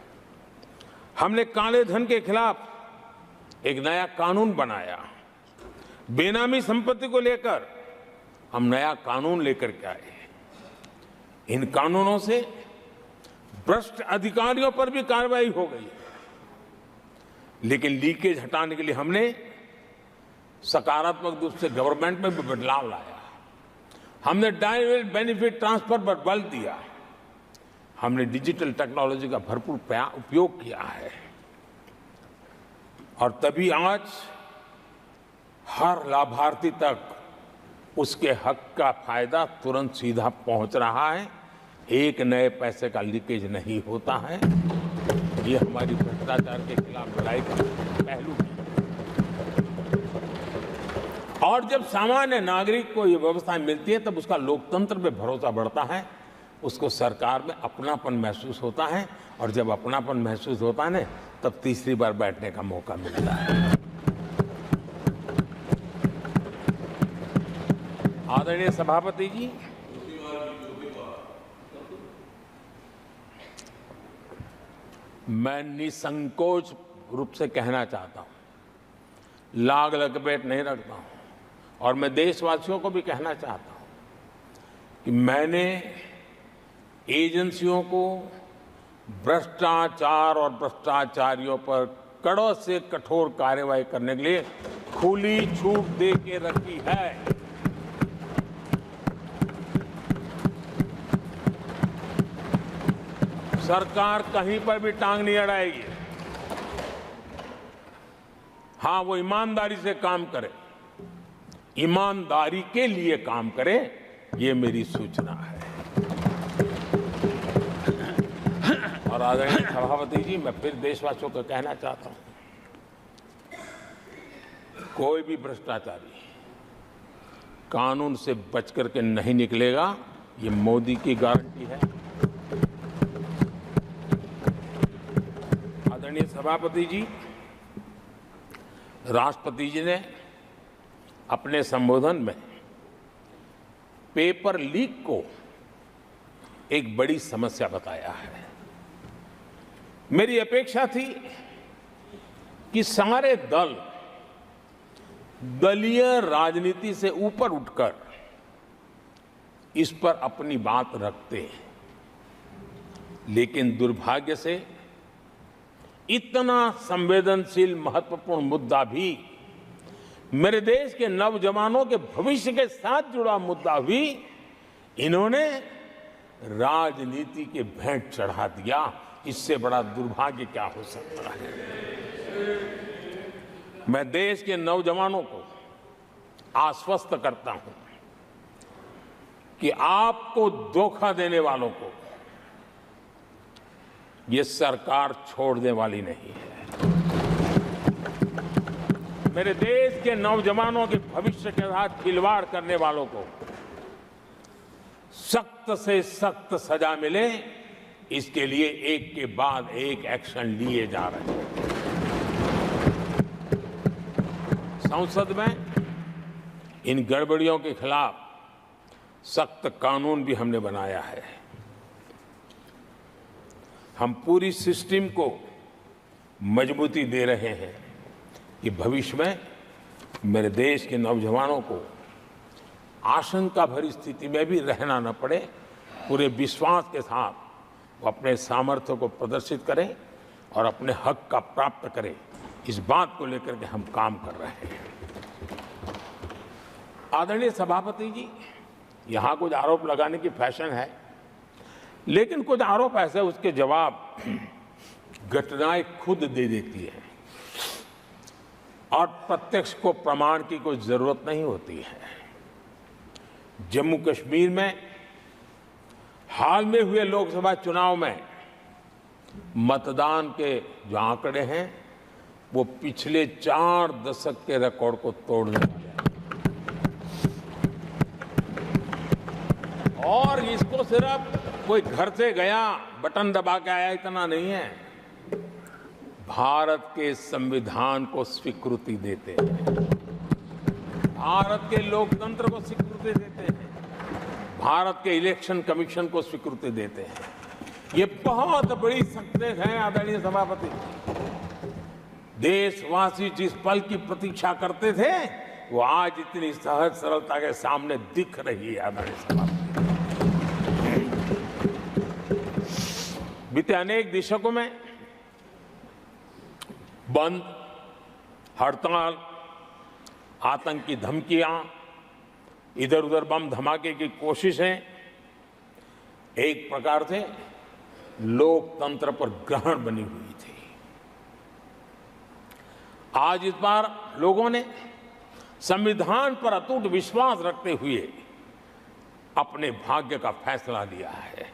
हमने काले धन के खिलाफ एक नया कानून बनाया। बेनामी संपत्ति को लेकर हम नया कानून लेकर के आए। इन कानूनों से भ्रष्ट अधिकारियों पर भी कार्रवाई हो गई, लेकिन लीकेज हटाने के लिए हमने सकारात्मक रूप से गवर्नमेंट में भी बदलाव लाया। हमने डायरेक्ट बेनिफिट ट्रांसफर पर बल दिया। हमने डिजिटल टेक्नोलॉजी का भरपूर उपयोग किया है, और तभी आज हर लाभार्थी तक उसके हक का फायदा तुरंत सीधा पहुंच रहा है। एक नए पैसे का लीकेज नहीं होता है। ये हमारी भ्रष्टाचार के खिलाफ लड़ाई का पहलू है। और जब सामान्य नागरिक को ये व्यवस्थाएं मिलती है तब उसका लोकतंत्र पे भरोसा बढ़ता है, उसको सरकार में अपनापन महसूस होता है, और जब अपनापन महसूस होता है ना, तब तीसरी बार बैठने का मौका मिलता है। आदरणीय सभापति जी, मैं निसंकोच रूप से कहना चाहता हूं, लाग लपेट नहीं रखता हूं, और मैं देशवासियों को भी कहना चाहता हूं कि मैंने एजेंसियों को भ्रष्टाचार और भ्रष्टाचारियों पर कड़ों से कठोर कार्रवाई करने के लिए खुली छूट दे के रखी है। सरकार कहीं पर भी टांग नहीं अड़ाएगी। हां, वो ईमानदारी से काम करे, ईमानदारी के लिए काम करे, ये मेरी सूचना है। और आदरणीय सभापति जी, मैं फिर देशवासियों को कहना चाहता हूं, कोई भी भ्रष्टाचारी कानून से बच करके नहीं निकलेगा, ये मोदी की गारंटी है। आदरणीय सभापति जी, राष्ट्रपति जी ने अपने संबोधन में पेपर लीक को एक बड़ी समस्या बताया है। मेरी अपेक्षा थी कि सारे दल दलीय राजनीति से ऊपर उठकर इस पर अपनी बात रखते हैं, लेकिन दुर्भाग्य से इतना संवेदनशील महत्वपूर्ण मुद्दा भी, मेरे देश के नौजवानों के भविष्य के साथ जुड़ा मुद्दा भी इन्होंने राजनीति के भेंट चढ़ा दिया। इससे बड़ा दुर्भाग्य क्या हो सकता है। मैं देश के नौजवानों को आश्वस्त करता हूं कि आपको धोखा देने वालों को ये सरकार छोड़ने वाली नहीं है। मेरे देश के नौजवानों के भविष्य के साथ खिलवाड़ करने वालों को सख्त से सख्त सजा मिले, इसके लिए एक के बाद एक एक्शन लिए जा रहे हैं। संसद में इन गड़बड़ियों के खिलाफ सख्त कानून भी हमने बनाया है। हम पूरी सिस्टम को मजबूती दे रहे हैं कि भविष्य में मेरे देश के नौजवानों को आशंका भरी स्थिति में भी रहना न पड़े। पूरे विश्वास के साथ वो अपने सामर्थ्य को प्रदर्शित करें और अपने हक का प्राप्त करें, इस बात को लेकर के हम काम कर रहे हैं। आदरणीय सभापति जी, यहाँ कुछ आरोप लगाने की फैशन है, लेकिन कुछ आरोप ऐसे उसके जवाब घटनाएं खुद दे देती है और प्रत्यक्ष को प्रमाण की कोई जरूरत नहीं होती है। जम्मू कश्मीर में हाल में हुए लोकसभा चुनाव में मतदान के जो आंकड़े हैं वो पिछले 4 दशक के रिकॉर्ड को तोड़ने वाले हैं। और इसको सिर्फ कोई घर से गया बटन दबा के आया इतना नहीं है, भारत के संविधान को स्वीकृति देते हैं, भारत के लोकतंत्र को स्वीकृति देते हैं, भारत के इलेक्शन कमीशन को स्वीकृति देते हैं। ये बहुत बड़ी सक्सेस है आदरणीय सभापति। देशवासी जिस पल की प्रतीक्षा करते थे वो आज इतनी सहज सरलता के सामने दिख रही है। आदरणीय सभापति, बीते अनेक दशकों में बंद, हड़ताल, आतंकी धमकियां, इधर उधर बम धमाके की कोशिशें एक प्रकार से लोकतंत्र पर ग्रहण बनी हुई थी। आज इस बार लोगों ने संविधान पर अटूट विश्वास रखते हुए अपने भाग्य का फैसला लिया है।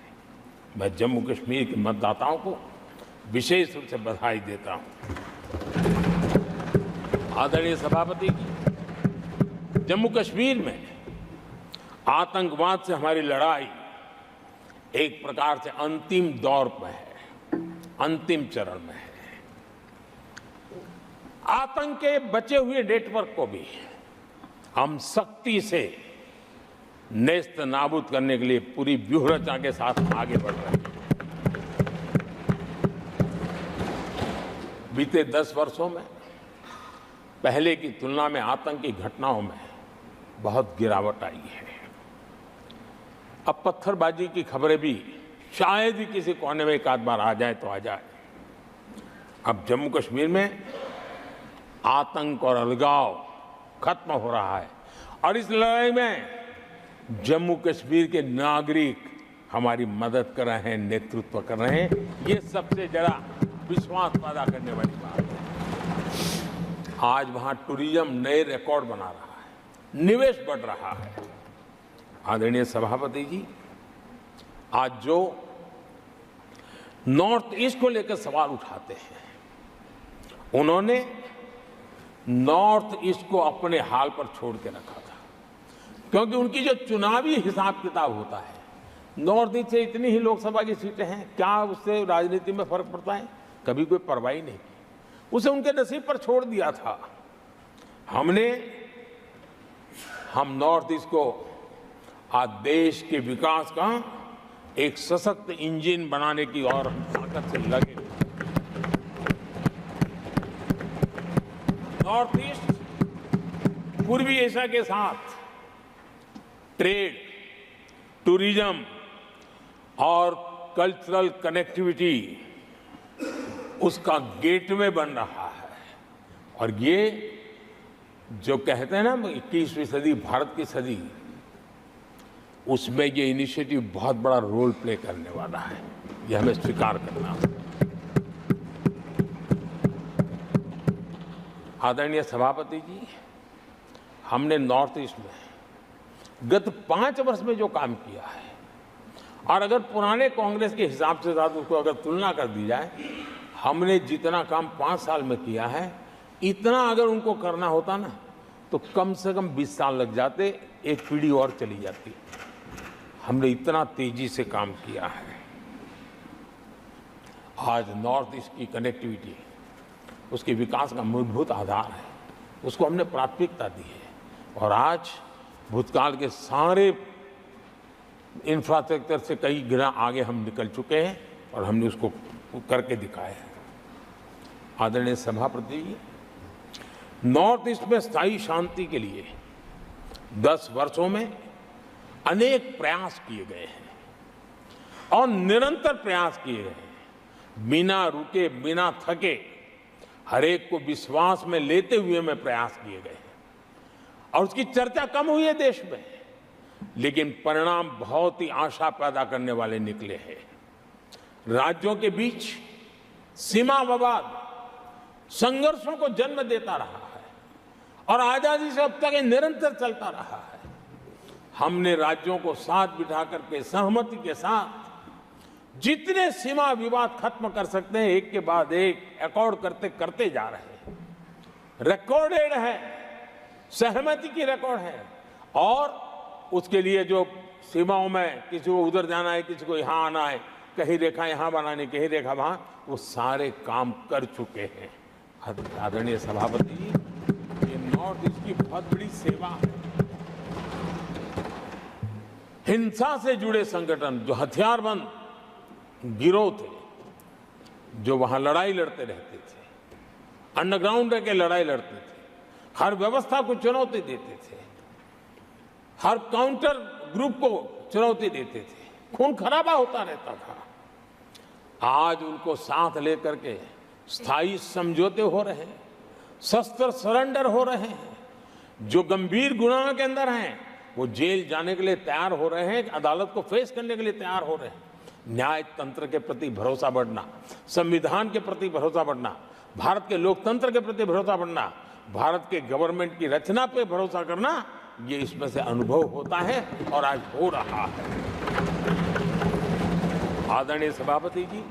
मैं जम्मू कश्मीर के मतदाताओं को विशेष रूप से बधाई देता हूं। आदरणीय सभापति जी, जम्मू कश्मीर में आतंकवाद से हमारी लड़ाई एक प्रकार से अंतिम दौर में है, अंतिम चरण में है। आतंक के बचे हुए नेटवर्क को भी हम सख्ती से नेस्त नाबूद करने के लिए पूरी व्यूहरचना के साथ आगे बढ़ रहे हैं। बीते 10 वर्षों में पहले की तुलना में आतंकी घटनाओं में बहुत गिरावट आई है। अब पत्थरबाजी की खबरें भी शायद ही किसी कोने में एक आध बार आ जाए तो आ जाए। अब जम्मू कश्मीर में आतंक और अलगाव खत्म हो रहा है और इस लड़ाई में जम्मू कश्मीर के नागरिक हमारी मदद कर रहे हैं, नेतृत्व कर रहे हैं। ये सबसे जरा विश्वास पैदा करने वाली बात है। आज वहां टूरिज्म नए रिकॉर्ड बना रहा है, निवेश बढ़ रहा है। आदरणीय सभापति जी, आज जो नॉर्थ ईस्ट को लेकर सवाल उठाते हैं, उन्होंने नॉर्थ ईस्ट को अपने हाल पर छोड़ के रखा था, क्योंकि उनकी जो चुनावी हिसाब किताब होता है, नॉर्थ ईस्ट से इतनी ही लोकसभा की सीटें हैं, क्या उससे राजनीति में फर्क पड़ता है? कभी कोई परवाह नहीं, उसे उनके नसीब पर छोड़ दिया था। हम नॉर्थ ईस्ट को आज देश के विकास का एक सशक्त इंजन बनाने की और हम ताकत से लगे। नॉर्थ ईस्ट पूर्वी एशिया के साथ ट्रेड, टूरिज्म और कल्चरल कनेक्टिविटी उसका गेटवे बन रहा है। और ये जो कहते हैं ना 21वीं सदी भारत की सदी, उसमें ये इनिशिएटिव बहुत बड़ा रोल प्ले करने वाला है। ये हमें स्वीकार करना है। आदरणीय सभापति जी, हमने नॉर्थ ईस्ट में गत 5 वर्ष में जो काम किया है, और अगर पुराने कांग्रेस के हिसाब से साथ उसको अगर तुलना कर दी जाए, हमने जितना काम 5 साल में किया है इतना अगर उनको करना होता ना तो कम से कम 20 साल लग जाते, एक पीढ़ी और चली जाती। हमने इतना तेजी से काम किया है। आज नॉर्थ ईस्ट की कनेक्टिविटी उसके विकास का मूलभूत आधार है, उसको हमने प्राथमिकता दी है। और आज भूतकाल के सारे इंफ्रास्ट्रक्चर से कई गुना आगे हम निकल चुके हैं और हमने उसको करके दिखाया है। आदरणीय सभापति जी, नॉर्थ ईस्ट में स्थायी शांति के लिए 10 वर्षों में अनेक प्रयास किए गए हैं और निरंतर प्रयास किए गए हैं। बिना रुके, बिना थके, हर एक को विश्वास में लेते हुए में प्रयास किए गए हैं और उसकी चर्चा कम हुई है देश में, लेकिन परिणाम बहुत ही आशा पैदा करने वाले निकले हैं। राज्यों के बीच सीमा विवाद संघर्षों को जन्म देता रहा है और आजादी से अब तक ये निरंतर चलता रहा है। हमने राज्यों को साथ बिठा करके सहमति के साथ जितने सीमा विवाद खत्म कर सकते हैं, एक के बाद एक अकॉर्ड करते करते जा रहे हैं। रिकॉर्डेड है, सहमति की रिकॉर्ड है और उसके लिए जो सीमाओं में किसी को उधर जाना है, किसी को यहां आना है, कहीं रेखा यहां बनानी, कहीं रेखा वहां, वो सारे काम कर चुके हैं। आदरणीय सभापति जी, ये नॉर्थ ईस्ट की बहुत बड़ी सेवा है। हिंसा से जुड़े संगठन, जो हथियारबंद गिरोह थे, जो वहां लड़ाई लड़ते रहते थे, अंडरग्राउंड रह के लड़ाई लड़ते थे, हर व्यवस्था को चुनौती देते थे, हर काउंटर ग्रुप को चुनौती देते थे, खून खराबा होता रहता था। आज उनको साथ लेकर के स्थायी समझौते हो रहे हैं, शस्त्र सरेंडर हो रहे हैं। जो गंभीर गुनाह के अंदर हैं वो जेल जाने के लिए तैयार हो रहे हैं, अदालत को फेस करने के लिए तैयार हो रहे हैं। न्याय तंत्र के प्रति भरोसा बढ़ना, संविधान के प्रति भरोसा बढ़ना, भारत के लोकतंत्र के प्रति भरोसा बढ़ना, भारत के गवर्नमेंट की रचना पे भरोसा करना, ये इसमें से अनुभव होता है और आज हो रहा है। आदरणीय सभापति जी,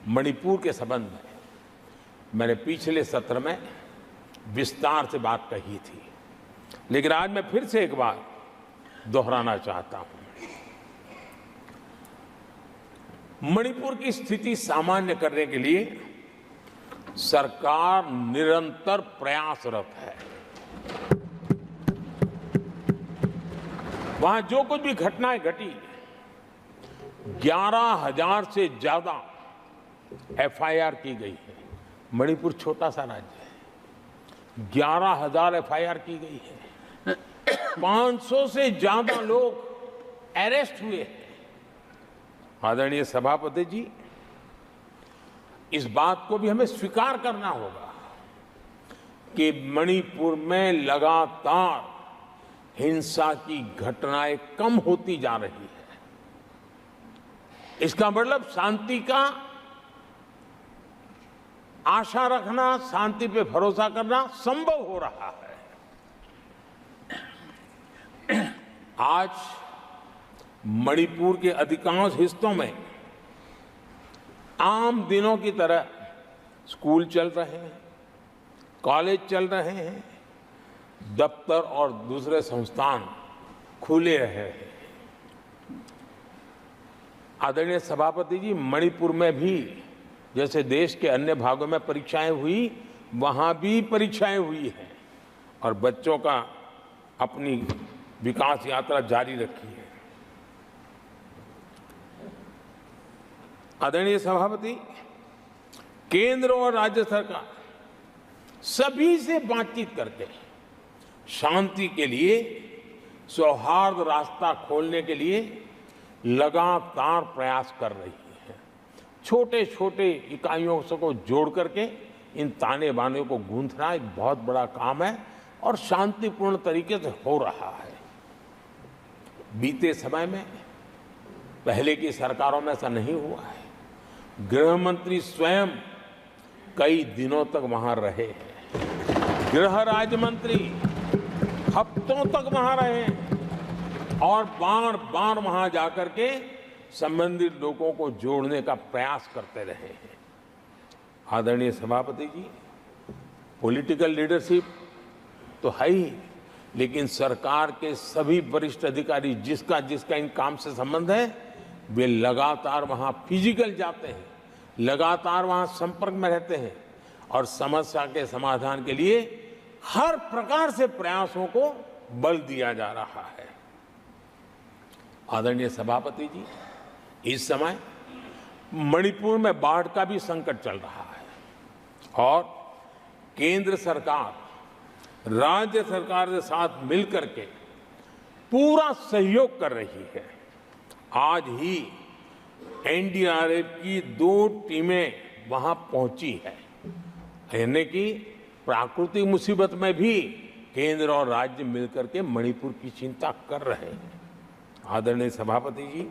मणिपुर के संबंध में मैंने पिछले सत्र में विस्तार से बात कही थी, लेकिन आज मैं फिर से एक बार दोहराना चाहता हूं। मणिपुर की स्थिति सामान्य करने के लिए सरकार निरंतर प्रयासरत है। वहां जो कुछ भी घटनाएं घटी, 11,000 से ज्यादा एफआईआर की गई है। मणिपुर छोटा सा राज्य है, 11,000 एफआईआर की गई है। 500 से ज्यादा लोग अरेस्ट हुए हैं। आदरणीय सभापति जी, इस बात को भी हमें स्वीकार करना होगा कि मणिपुर में लगातार हिंसा की घटनाएं कम होती जा रही है। इसका मतलब शांति का आशा रखना, शांति पे भरोसा करना संभव हो रहा है। आज मणिपुर के अधिकांश हिस्सों में आम दिनों की तरह स्कूल चल रहे हैं, कॉलेज चल रहे हैं, दफ्तर और दूसरे संस्थान खुले रहे हैं। आदरणीय सभापति जी, मणिपुर में भी जैसे देश के अन्य भागों में परीक्षाएं हुई, वहां भी परीक्षाएं हुई हैं और बच्चों का अपनी विकास यात्रा जारी रखी है। आदरणीय सभापति, केंद्र और राज्य सरकार सभी से बातचीत करके शांति के लिए, सौहार्द रास्ता खोलने के लिए लगातार प्रयास कर रही है। छोटे छोटे इकाइयों को जोड़ करके इन ताने बाने को गूंथना एक बहुत बड़ा काम है और शांतिपूर्ण तरीके से हो रहा है। बीते समय में पहले की सरकारों में ऐसा नहीं हुआ है। गृह मंत्री स्वयं कई दिनों तक वहां रहे हैं, गृह राज्य मंत्री हफ्तों तक वहां रहे हैं और बार बार वहां जाकर के संबंधित लोगों को जोड़ने का प्रयास करते रहे हैं। आदरणीय सभापति जी, पॉलिटिकल लीडरशिप तो है ही, लेकिन सरकार के सभी वरिष्ठ अधिकारी जिसका जिसका इन काम से संबंध है, वे लगातार वहां फिजिकल जाते हैं, लगातार वहां संपर्क में रहते हैं और समस्या के समाधान के लिए हर प्रकार से प्रयासों को बल दिया जा रहा है। आदरणीय सभापति जी, इस समय मणिपुर में बाढ़ का भी संकट चल रहा है और केंद्र सरकार राज्य सरकार के साथ मिलकर के पूरा सहयोग कर रही है। आज ही एनडीआरएफ की 2 टीमें वहां पहुंची है, यानी कि प्राकृतिक मुसीबत में भी केंद्र और राज्य मिलकर के मणिपुर की चिंता कर रहे हैं। आदरणीय सभापति जी,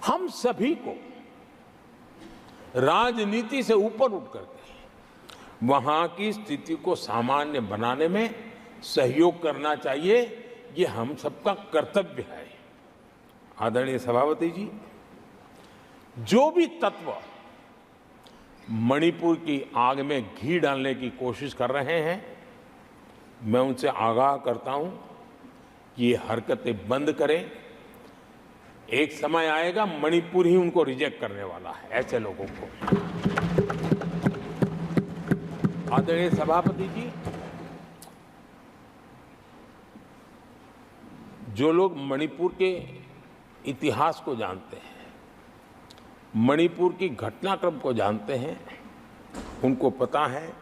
हम सभी को राजनीति से ऊपर उठ करके वहां की स्थिति को सामान्य बनाने में सहयोग करना चाहिए, ये हम सबका कर्तव्य है। आदरणीय सभापति जी, जो भी तत्व मणिपुर की आग में घी डालने की कोशिश कर रहे हैं, मैं उनसे आगाह करता हूं कि ये हरकतें बंद करें। एक समय आएगा मणिपुर ही उनको रिजेक्ट करने वाला है, ऐसे लोगों को। आदरणीय सभापति जी, जो लोग मणिपुर के इतिहास को जानते हैं, मणिपुर की घटनाक्रम को जानते हैं, उनको पता है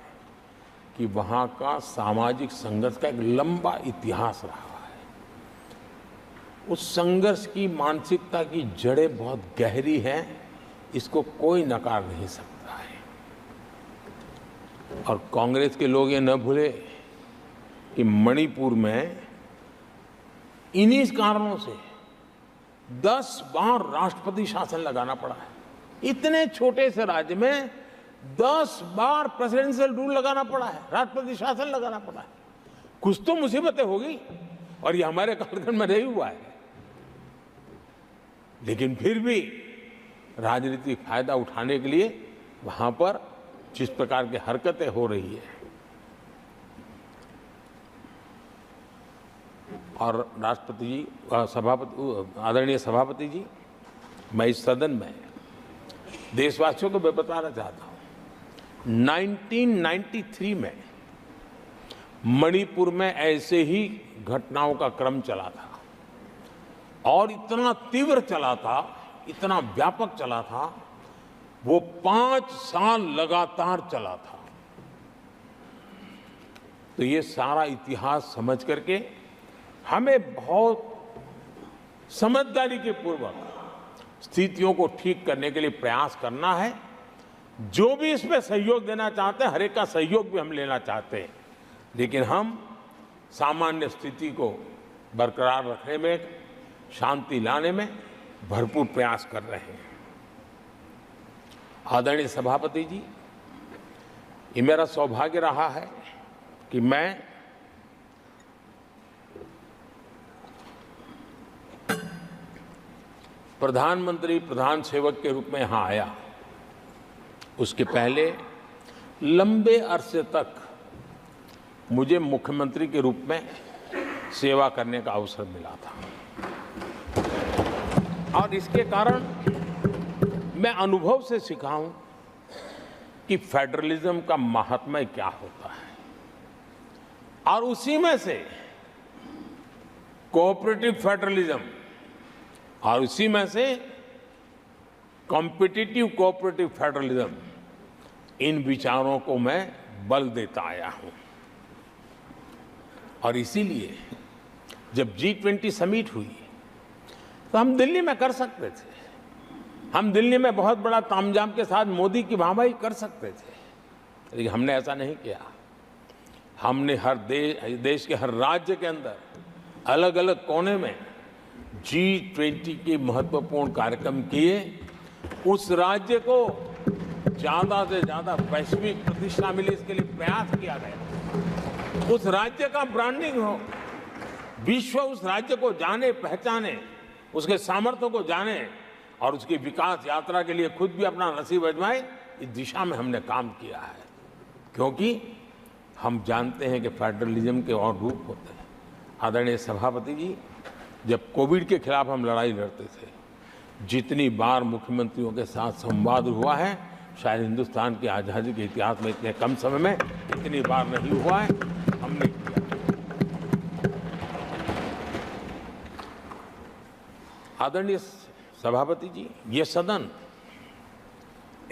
कि वहां का सामाजिक संघर्ष का एक लंबा इतिहास रहा है। उस संघर्ष की मानसिकता की जड़ें बहुत गहरी हैं, इसको कोई नकार नहीं सकता है। और कांग्रेस के लोग ये न भूले कि मणिपुर में इन्हीं कारणों से 10 बार राष्ट्रपति शासन लगाना पड़ा है। इतने छोटे से राज्य में 10 बार प्रेसिडेंशियल रूल लगाना पड़ा है, राष्ट्रपति शासन लगाना पड़ा है। कुछ तो मुसीबतें होगी और ये हमारे कालखंड में रही हुआ है, लेकिन फिर भी राजनीतिक फायदा उठाने के लिए वहां पर जिस प्रकार की हरकतें हो रही है, और राष्ट्रपति जी, आदरणीय सभापति जी, मैं इस सदन में देशवासियों को मैं बताना चाहता हूं, 1993 में मणिपुर में ऐसे ही घटनाओं का क्रम चला था और इतना तीव्र चला था, इतना व्यापक चला था, वो 5 साल लगातार चला था। तो ये सारा इतिहास समझ करके हमें बहुत समझदारी के पूर्वक स्थितियों को ठीक करने के लिए प्रयास करना है। जो भी इसमें सहयोग देना चाहते हैं, हर एक का सहयोग भी हम लेना चाहते हैं, लेकिन हम सामान्य स्थिति को बरकरार रखने में, शांति लाने में भरपूर प्रयास कर रहे हैं। आदरणीय सभापति जी, ये मेरा सौभाग्य रहा है कि मैं प्रधानमंत्री प्रधान सेवक के रूप में यहां आया। उसके पहले लंबे अरसे तक मुझे मुख्यमंत्री के रूप में सेवा करने का अवसर मिला था और इसके कारण मैं अनुभव से सीखा हूं कि फेडरलिज्म का महात्म्य क्या होता है, और उसी में से कोऑपरेटिव फेडरलिज्म और उसी में से कॉम्पिटिटिव कोऑपरेटिव फेडरलिज्म, इन विचारों को मैं बल देता आया हूं। और इसीलिए जब G20 समिट हुई तो हम दिल्ली में कर सकते थे, हम दिल्ली में बहुत बड़ा तामझाम के साथ मोदी की वाहवाही कर सकते थे, लेकिन हमने ऐसा नहीं किया। हमने हर देश के हर राज्य के अंदर अलग अलग कोने में G20 के महत्वपूर्ण कार्यक्रम किए। उस राज्य को ज्यादा से ज्यादा वैश्विक प्रतिष्ठा मिले, इसके लिए प्रयास किया गया। उस राज्य का ब्रांडिंग हो, विश्व उस राज्य को जाने पहचाने, उसके सामर्थ्य को जाने और उसकी विकास यात्रा के लिए खुद भी अपना नसीब आजमाए, इस दिशा में हमने काम किया है। क्योंकि हम जानते हैं कि फेडरलिज्म के और रूप होते हैं। आदरणीय सभापति जी, जब कोविड के खिलाफ हम लड़ाई लड़ते थे, जितनी बार मुख्यमंत्रियों के साथ संवाद हुआ है, शायद हिंदुस्तान की आज़ादी के इतिहास में इतने कम समय में इतनी बार नहीं हुआ है, हमने किया। आदरणीय सभापति जी, ये सदन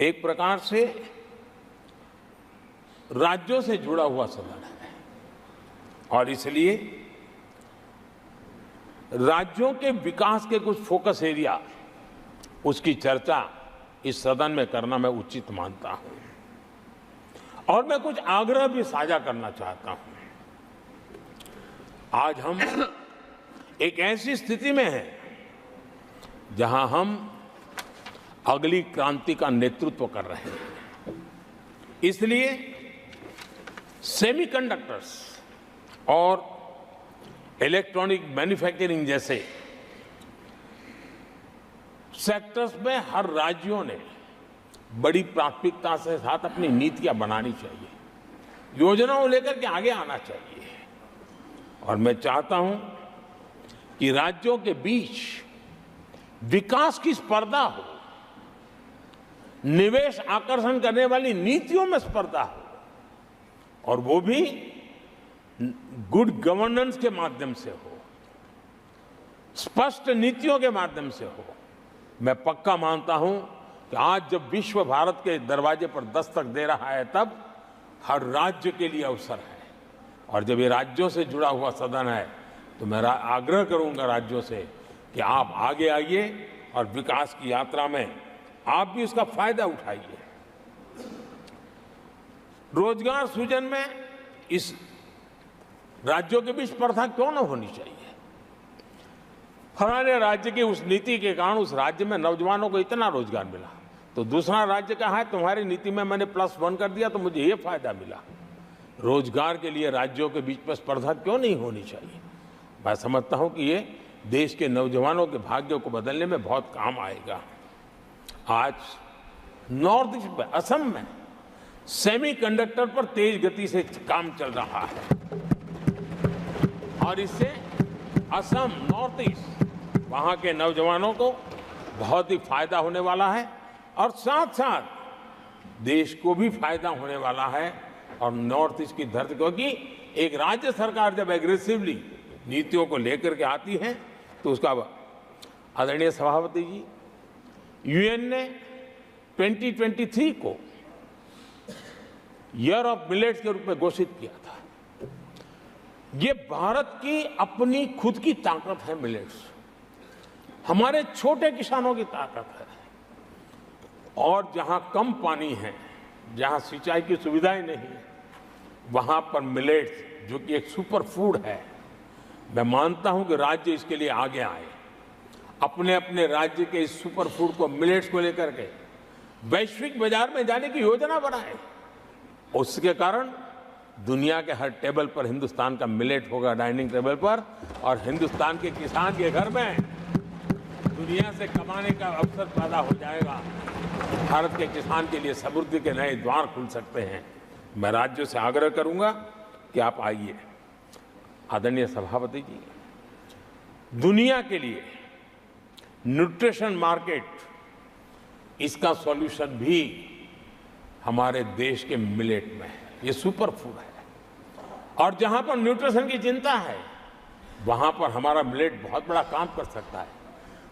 एक प्रकार से राज्यों से जुड़ा हुआ सदन है और इसलिए राज्यों के विकास के कुछ फोकस एरिया, उसकी चर्चा इस सदन में करना मैं उचित मानता हूं और मैं कुछ आग्रह भी साझा करना चाहता हूं। आज हम एक ऐसी स्थिति में हैं जहां हम अगली क्रांति का नेतृत्व कर रहे हैं। इसलिए सेमीकंडक्टर्स और इलेक्ट्रॉनिक मैन्युफैक्चरिंग जैसे सेक्टर्स में हर राज्यों ने बड़ी प्राथमिकता से साथ अपनी नीतियां बनानी चाहिए, योजनाओं लेकर के आगे आना चाहिए। और मैं चाहता हूं कि राज्यों के बीच विकास की स्पर्धा हो, निवेश आकर्षण करने वाली नीतियों में स्पर्धा हो, और वो भी गुड गवर्नेंस के माध्यम से हो, स्पष्ट नीतियों के माध्यम से हो। मैं पक्का मानता हूं कि आज जब विश्व भारत के दरवाजे पर दस्तक दे रहा है, तब हर राज्य के लिए अवसर है। और जब ये राज्यों से जुड़ा हुआ सदन है, तो मैं आग्रह करूंगा राज्यों से कि आप आगे आइए और विकास की यात्रा में आप भी उसका फायदा उठाइए। रोजगार सृजन में इस राज्यों के बीच स्पर्धा क्यों न होनी चाहिए? फलाने राज्य की उस नीति के कारण उस राज्य में नौजवानों को इतना रोजगार मिला, तो दूसरा राज्य कहा है तुम्हारी नीति में मैंने +1 कर दिया तो मुझे ये फायदा मिला। रोजगार के लिए राज्यों के बीच में स्पर्धा क्यों नहीं होनी चाहिए? मैं समझता हूं कि ये देश के नौजवानों के भाग्यों को बदलने में बहुत काम आएगा। आज नॉर्थ ईस्ट में, असम में सेमीकंडक्टर पर तेज गति से काम चल रहा है और इससे असम, नॉर्थ ईस्ट, वहां के नौजवानों को बहुत ही फायदा होने वाला है और साथ साथ देश को भी फायदा होने वाला है। और नॉर्थ ईस्ट की धरती, क्योंकि एक राज्य सरकार जब एग्रेसिवली नीतियों को लेकर के आती है तो उसका, आदरणीय सभापति जी, यूएन ने 2023 को ईयर ऑफ मिलेट्स के रूप में घोषित किया था। ये भारत की अपनी खुद की ताकत है। मिलेट्स हमारे छोटे किसानों की ताकत है। और जहां कम पानी है, जहां सिंचाई की सुविधाएं नहीं है, वहां पर मिलेट्स, जो कि एक सुपर फूड है, मैं मानता हूं कि राज्य इसके लिए आगे आए, अपने अपने राज्य के इस सुपर फूड को, मिलेट्स को लेकर के वैश्विक बाजार में जाने की योजना बनाए। उसके कारण दुनिया के हर टेबल पर हिंदुस्तान का मिलेट होगा, डाइनिंग टेबल पर, और हिंदुस्तान के किसान के घर में दुनिया से कमाने का अवसर पैदा हो जाएगा। भारत के किसान के लिए समृद्धि के नए द्वार खुल सकते हैं। मैं राज्यों से आग्रह करूंगा कि आप आइए। आदरणीय सभापति जी, दुनिया के लिए न्यूट्रिशन मार्केट, इसका सॉल्यूशन भी हमारे देश के मिलेट में है। ये सुपर फूड है और जहां पर न्यूट्रिशन की चिंता है, वहां पर हमारा मिलेट बहुत बड़ा काम कर सकता है।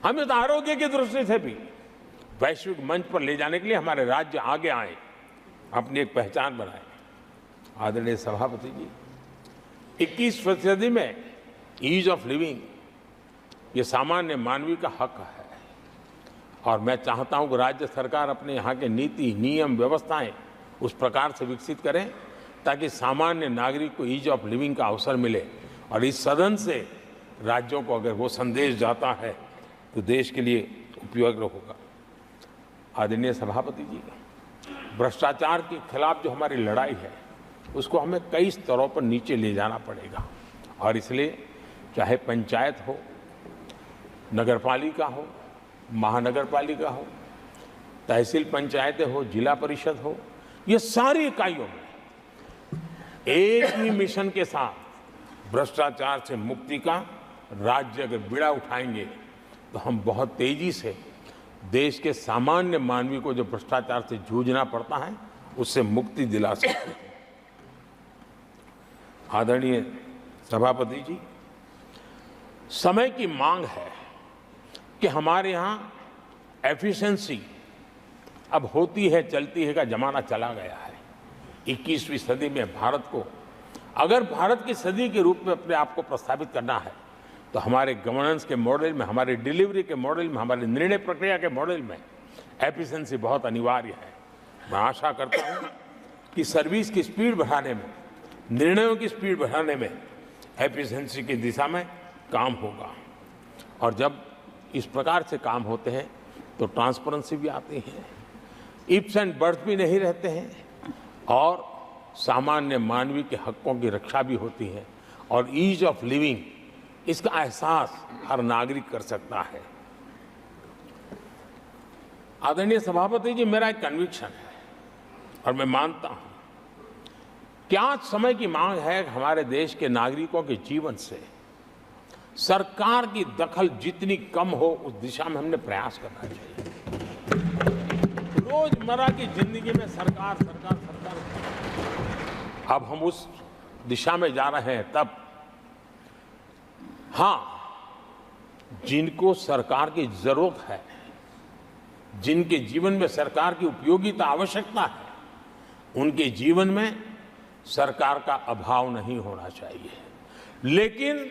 हम इस आरोग्य की दृष्टि से भी वैश्विक मंच पर ले जाने के लिए हमारे राज्य आगे आए, अपनी एक पहचान बनाए। आदरणीय सभापति जी, 21वीं सदी में ईज ऑफ लिविंग, ये सामान्य मानवीय का हक है और मैं चाहता हूं कि राज्य सरकार अपने यहाँ के नीति, नियम, व्यवस्थाएं उस प्रकार से विकसित करें ताकि सामान्य नागरिक को ईज ऑफ लिविंग का अवसर मिले। और इस सदन से राज्यों को अगर वो संदेश जाता है तो देश के लिए उपयोगी होगा। आदरणीय सभापति जी, भ्रष्टाचार के खिलाफ जो हमारी लड़ाई है, उसको हमें कई स्तरों पर नीचे ले जाना पड़ेगा और इसलिए चाहे पंचायत हो, नगरपालिका हो, महानगर पालिका हो, तहसील पंचायतें हो, जिला परिषद हो, ये सारी इकाइयों में एक ही मिशन के साथ भ्रष्टाचार से मुक्ति का राज्य अगर बीड़ा उठाएंगे तो हम बहुत तेजी से देश के सामान्य मानवी को जो भ्रष्टाचार से जूझना पड़ता है उससे मुक्ति दिला सकते हैं। आदरणीय सभापति जी, समय की मांग है कि हमारे यहाँ एफिशिएंसी अब होती है चलती है का जमाना चला गया है। 21वीं सदी में भारत को अगर भारत की सदी के रूप में अपने आप को प्रस्तावित करना है तो हमारे गवर्नेंस के मॉडल में, हमारे डिलीवरी के मॉडल में, हमारे निर्णय प्रक्रिया के मॉडल में एफिशिएंसी बहुत अनिवार्य है। मैं आशा करता हूं कि सर्विस की स्पीड बढ़ाने में, निर्णयों की स्पीड बढ़ाने में एफिशिएंसी की दिशा में काम होगा। और जब इस प्रकार से काम होते हैं तो ट्रांसपेरेंसी भी आती है, इफ्स एंड बट्स भी नहीं रहते हैं और सामान्य मानवीय के हकों की रक्षा भी होती है और ईज ऑफ लिविंग इसका एहसास हर नागरिक कर सकता है। आदरणीय सभापति जी, मेरा एक कन्विक्शन है और मैं मानता हूं कि आज समय की मांग है कि हमारे देश के नागरिकों के जीवन से सरकार की दखल जितनी कम हो उस दिशा में हमने प्रयास करना चाहिए। रोजमर्रा की जिंदगी में सरकार सरकार सरकार, अब हम उस दिशा में जा रहे हैं। तब हाँ, जिनको सरकार की जरूरत है, जिनके जीवन में सरकार की उपयोगिता आवश्यकता है, उनके जीवन में सरकार का अभाव नहीं होना चाहिए। लेकिन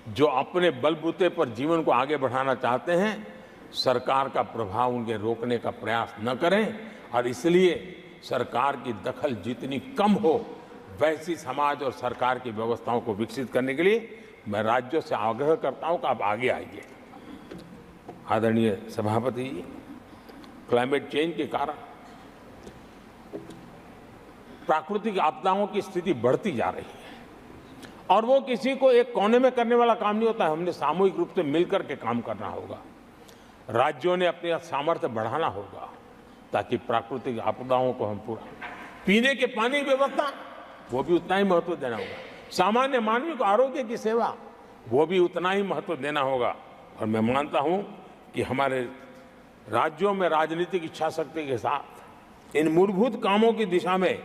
जो अपने बलबूते पर जीवन को आगे बढ़ाना चाहते हैं, सरकार का प्रभाव उनके रोकने का प्रयास न करें और इसलिए सरकार की दखल जितनी कम हो वैसी समाज और सरकार की व्यवस्थाओं को विकसित करने के लिए मैं राज्यों से आग्रह करता हूं कि आप आगे आइए। आदरणीय सभापति जी, क्लाइमेट चेंज के कारण प्राकृतिक आपदाओं की स्थिति बढ़ती जा रही है और वो किसी को एक कोने में करने वाला काम नहीं होता है। हमने सामूहिक रूप से मिलकर के काम करना होगा। राज्यों ने अपने सामर्थ्य बढ़ाना होगा ताकि प्राकृतिक आपदाओं को हम पूरा, पीने के पानी की व्यवस्था वो भी उतना ही महत्व देना होगा, सामान्य मानवी को आरोग्य की सेवा वो भी उतना ही महत्व देना होगा। और मैं मानता हूं कि हमारे राज्यों में राजनीतिक इच्छा शक्ति के साथ इन मूलभूत कामों की दिशा में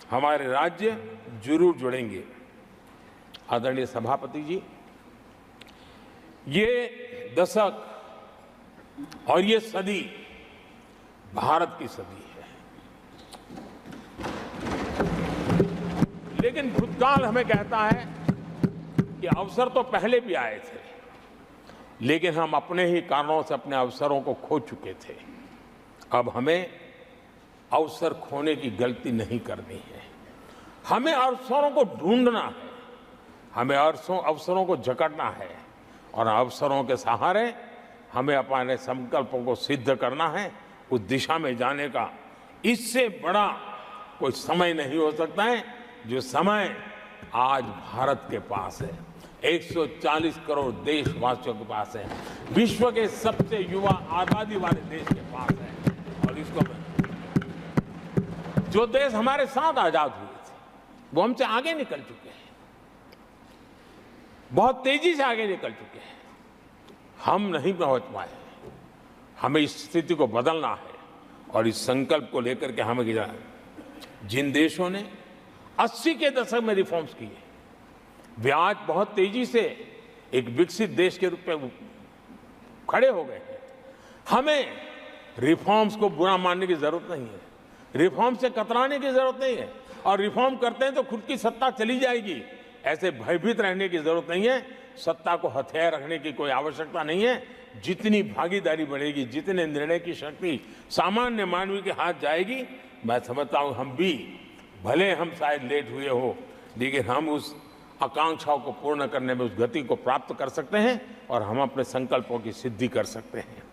हमारे राज्य जरूर जुड़ेंगे। आदरणीय सभापति जी, ये दशक और ये सदी भारत की सदी है, लेकिन भूतकाल हमें कहता है कि अवसर तो पहले भी आए थे, लेकिन हम अपने ही कारणों से अपने अवसरों को खो चुके थे। अब हमें अवसर खोने की गलती नहीं करनी है। हमें अवसरों को ढूंढना है, हमें अवसरों को जकड़ना है और अवसरों के सहारे हमें अपने संकल्पों को सिद्ध करना है, उस दिशा में जाने का। इससे बड़ा कोई समय नहीं हो सकता है जो समय आज भारत के पास है। 140 करोड़ देशवासियों के पास है, विश्व के सबसे युवा आबादी वाले देश के पास है। और इसको जो देश हमारे साथ आजाद हुए थे वो हमसे आगे निकल चुके हैं, बहुत तेजी से आगे निकल चुके हैं। हम नहीं पहुंच पाए। हमें इस स्थिति को बदलना है और इस संकल्प को लेकर के हमें जिन देशों ने 80 के दशक में रिफॉर्म्स किए, वे आज बहुत तेजी से एक विकसित देश के रूप में खड़े हो गए हैं। हमें रिफॉर्म्स को बुरा मानने की जरूरत नहीं है, रिफॉर्म से कतराने की जरूरत नहीं है। और रिफॉर्म करते हैं तो खुद की सत्ता चली जाएगी, ऐसे भयभीत रहने की जरूरत नहीं है। सत्ता को हथियार रखने की कोई आवश्यकता नहीं है। जितनी भागीदारी बढ़ेगी, जितने निर्णय की शक्ति सामान्य मानवी के हाथ जाएगी, मैं समझता हूं हम भी, भले हम शायद लेट हुए हो, लेकिन हम उस आकांक्षाओं को पूर्ण करने में उस गति को प्राप्त कर सकते हैं और हम अपने संकल्पों की सिद्धि कर सकते हैं।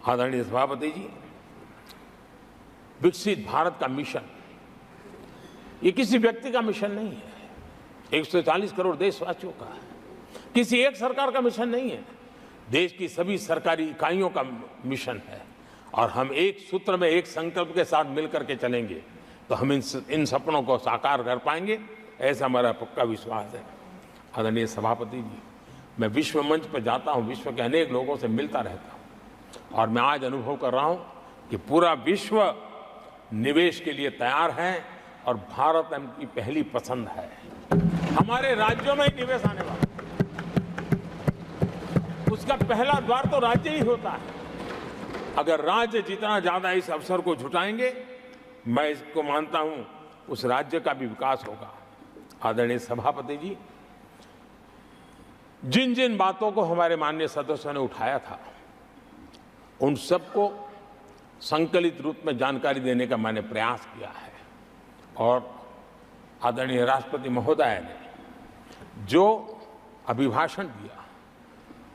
आदरणीय सभापति जी, विकसित भारत का मिशन ये किसी व्यक्ति का मिशन नहीं है, 140 करोड़ देशवासियों का है, किसी एक सरकार का मिशन नहीं है, देश की सभी सरकारी इकाइयों का मिशन है। और हम एक सूत्र में, एक संकल्प के साथ मिलकर के चलेंगे। तो हम इन सपनों को साकार कर पाएंगे, ऐसा हमारा पक्का विश्वास है। आदरणीय सभापति जी, मैं विश्व मंच पर जाता हूँ, विश्व के अनेक लोगों से मिलता रहता हूँ और मैं आज अनुभव कर रहा हूँ कि पूरा विश्व निवेश के लिए तैयार है और भारत उनकी पहली पसंद है। हमारे राज्यों में ही निवेश आने वाला, उसका पहला द्वार तो राज्य ही होता है। अगर राज्य जितना ज्यादा इस अवसर को जुटाएंगे, मैं इसको मानता हूं उस राज्य का भी विकास होगा। आदरणीय सभापति जी, जिन जिन बातों को हमारे माननीय सदस्यों ने उठाया था, उन सबको संकलित रूप में जानकारी देने का मैंने प्रयास किया है और आदरणीय राष्ट्रपति महोदय ने जो अभिभाषण दिया,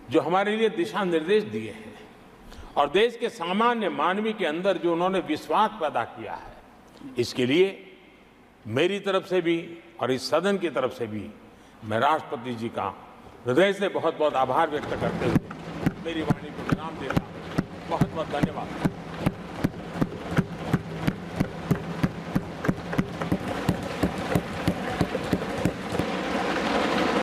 जो हमारे लिए दिशा निर्देश दिए हैं और देश के सामान्य मानवी के अंदर जो उन्होंने विश्वास पैदा किया है, इसके लिए मेरी तरफ से भी और इस सदन की तरफ से भी मैं राष्ट्रपति जी का हृदय से बहुत बहुत आभार व्यक्त करते हुए मेरी वाणी को विराम देता हूं। बहुत बहुत धन्यवाद।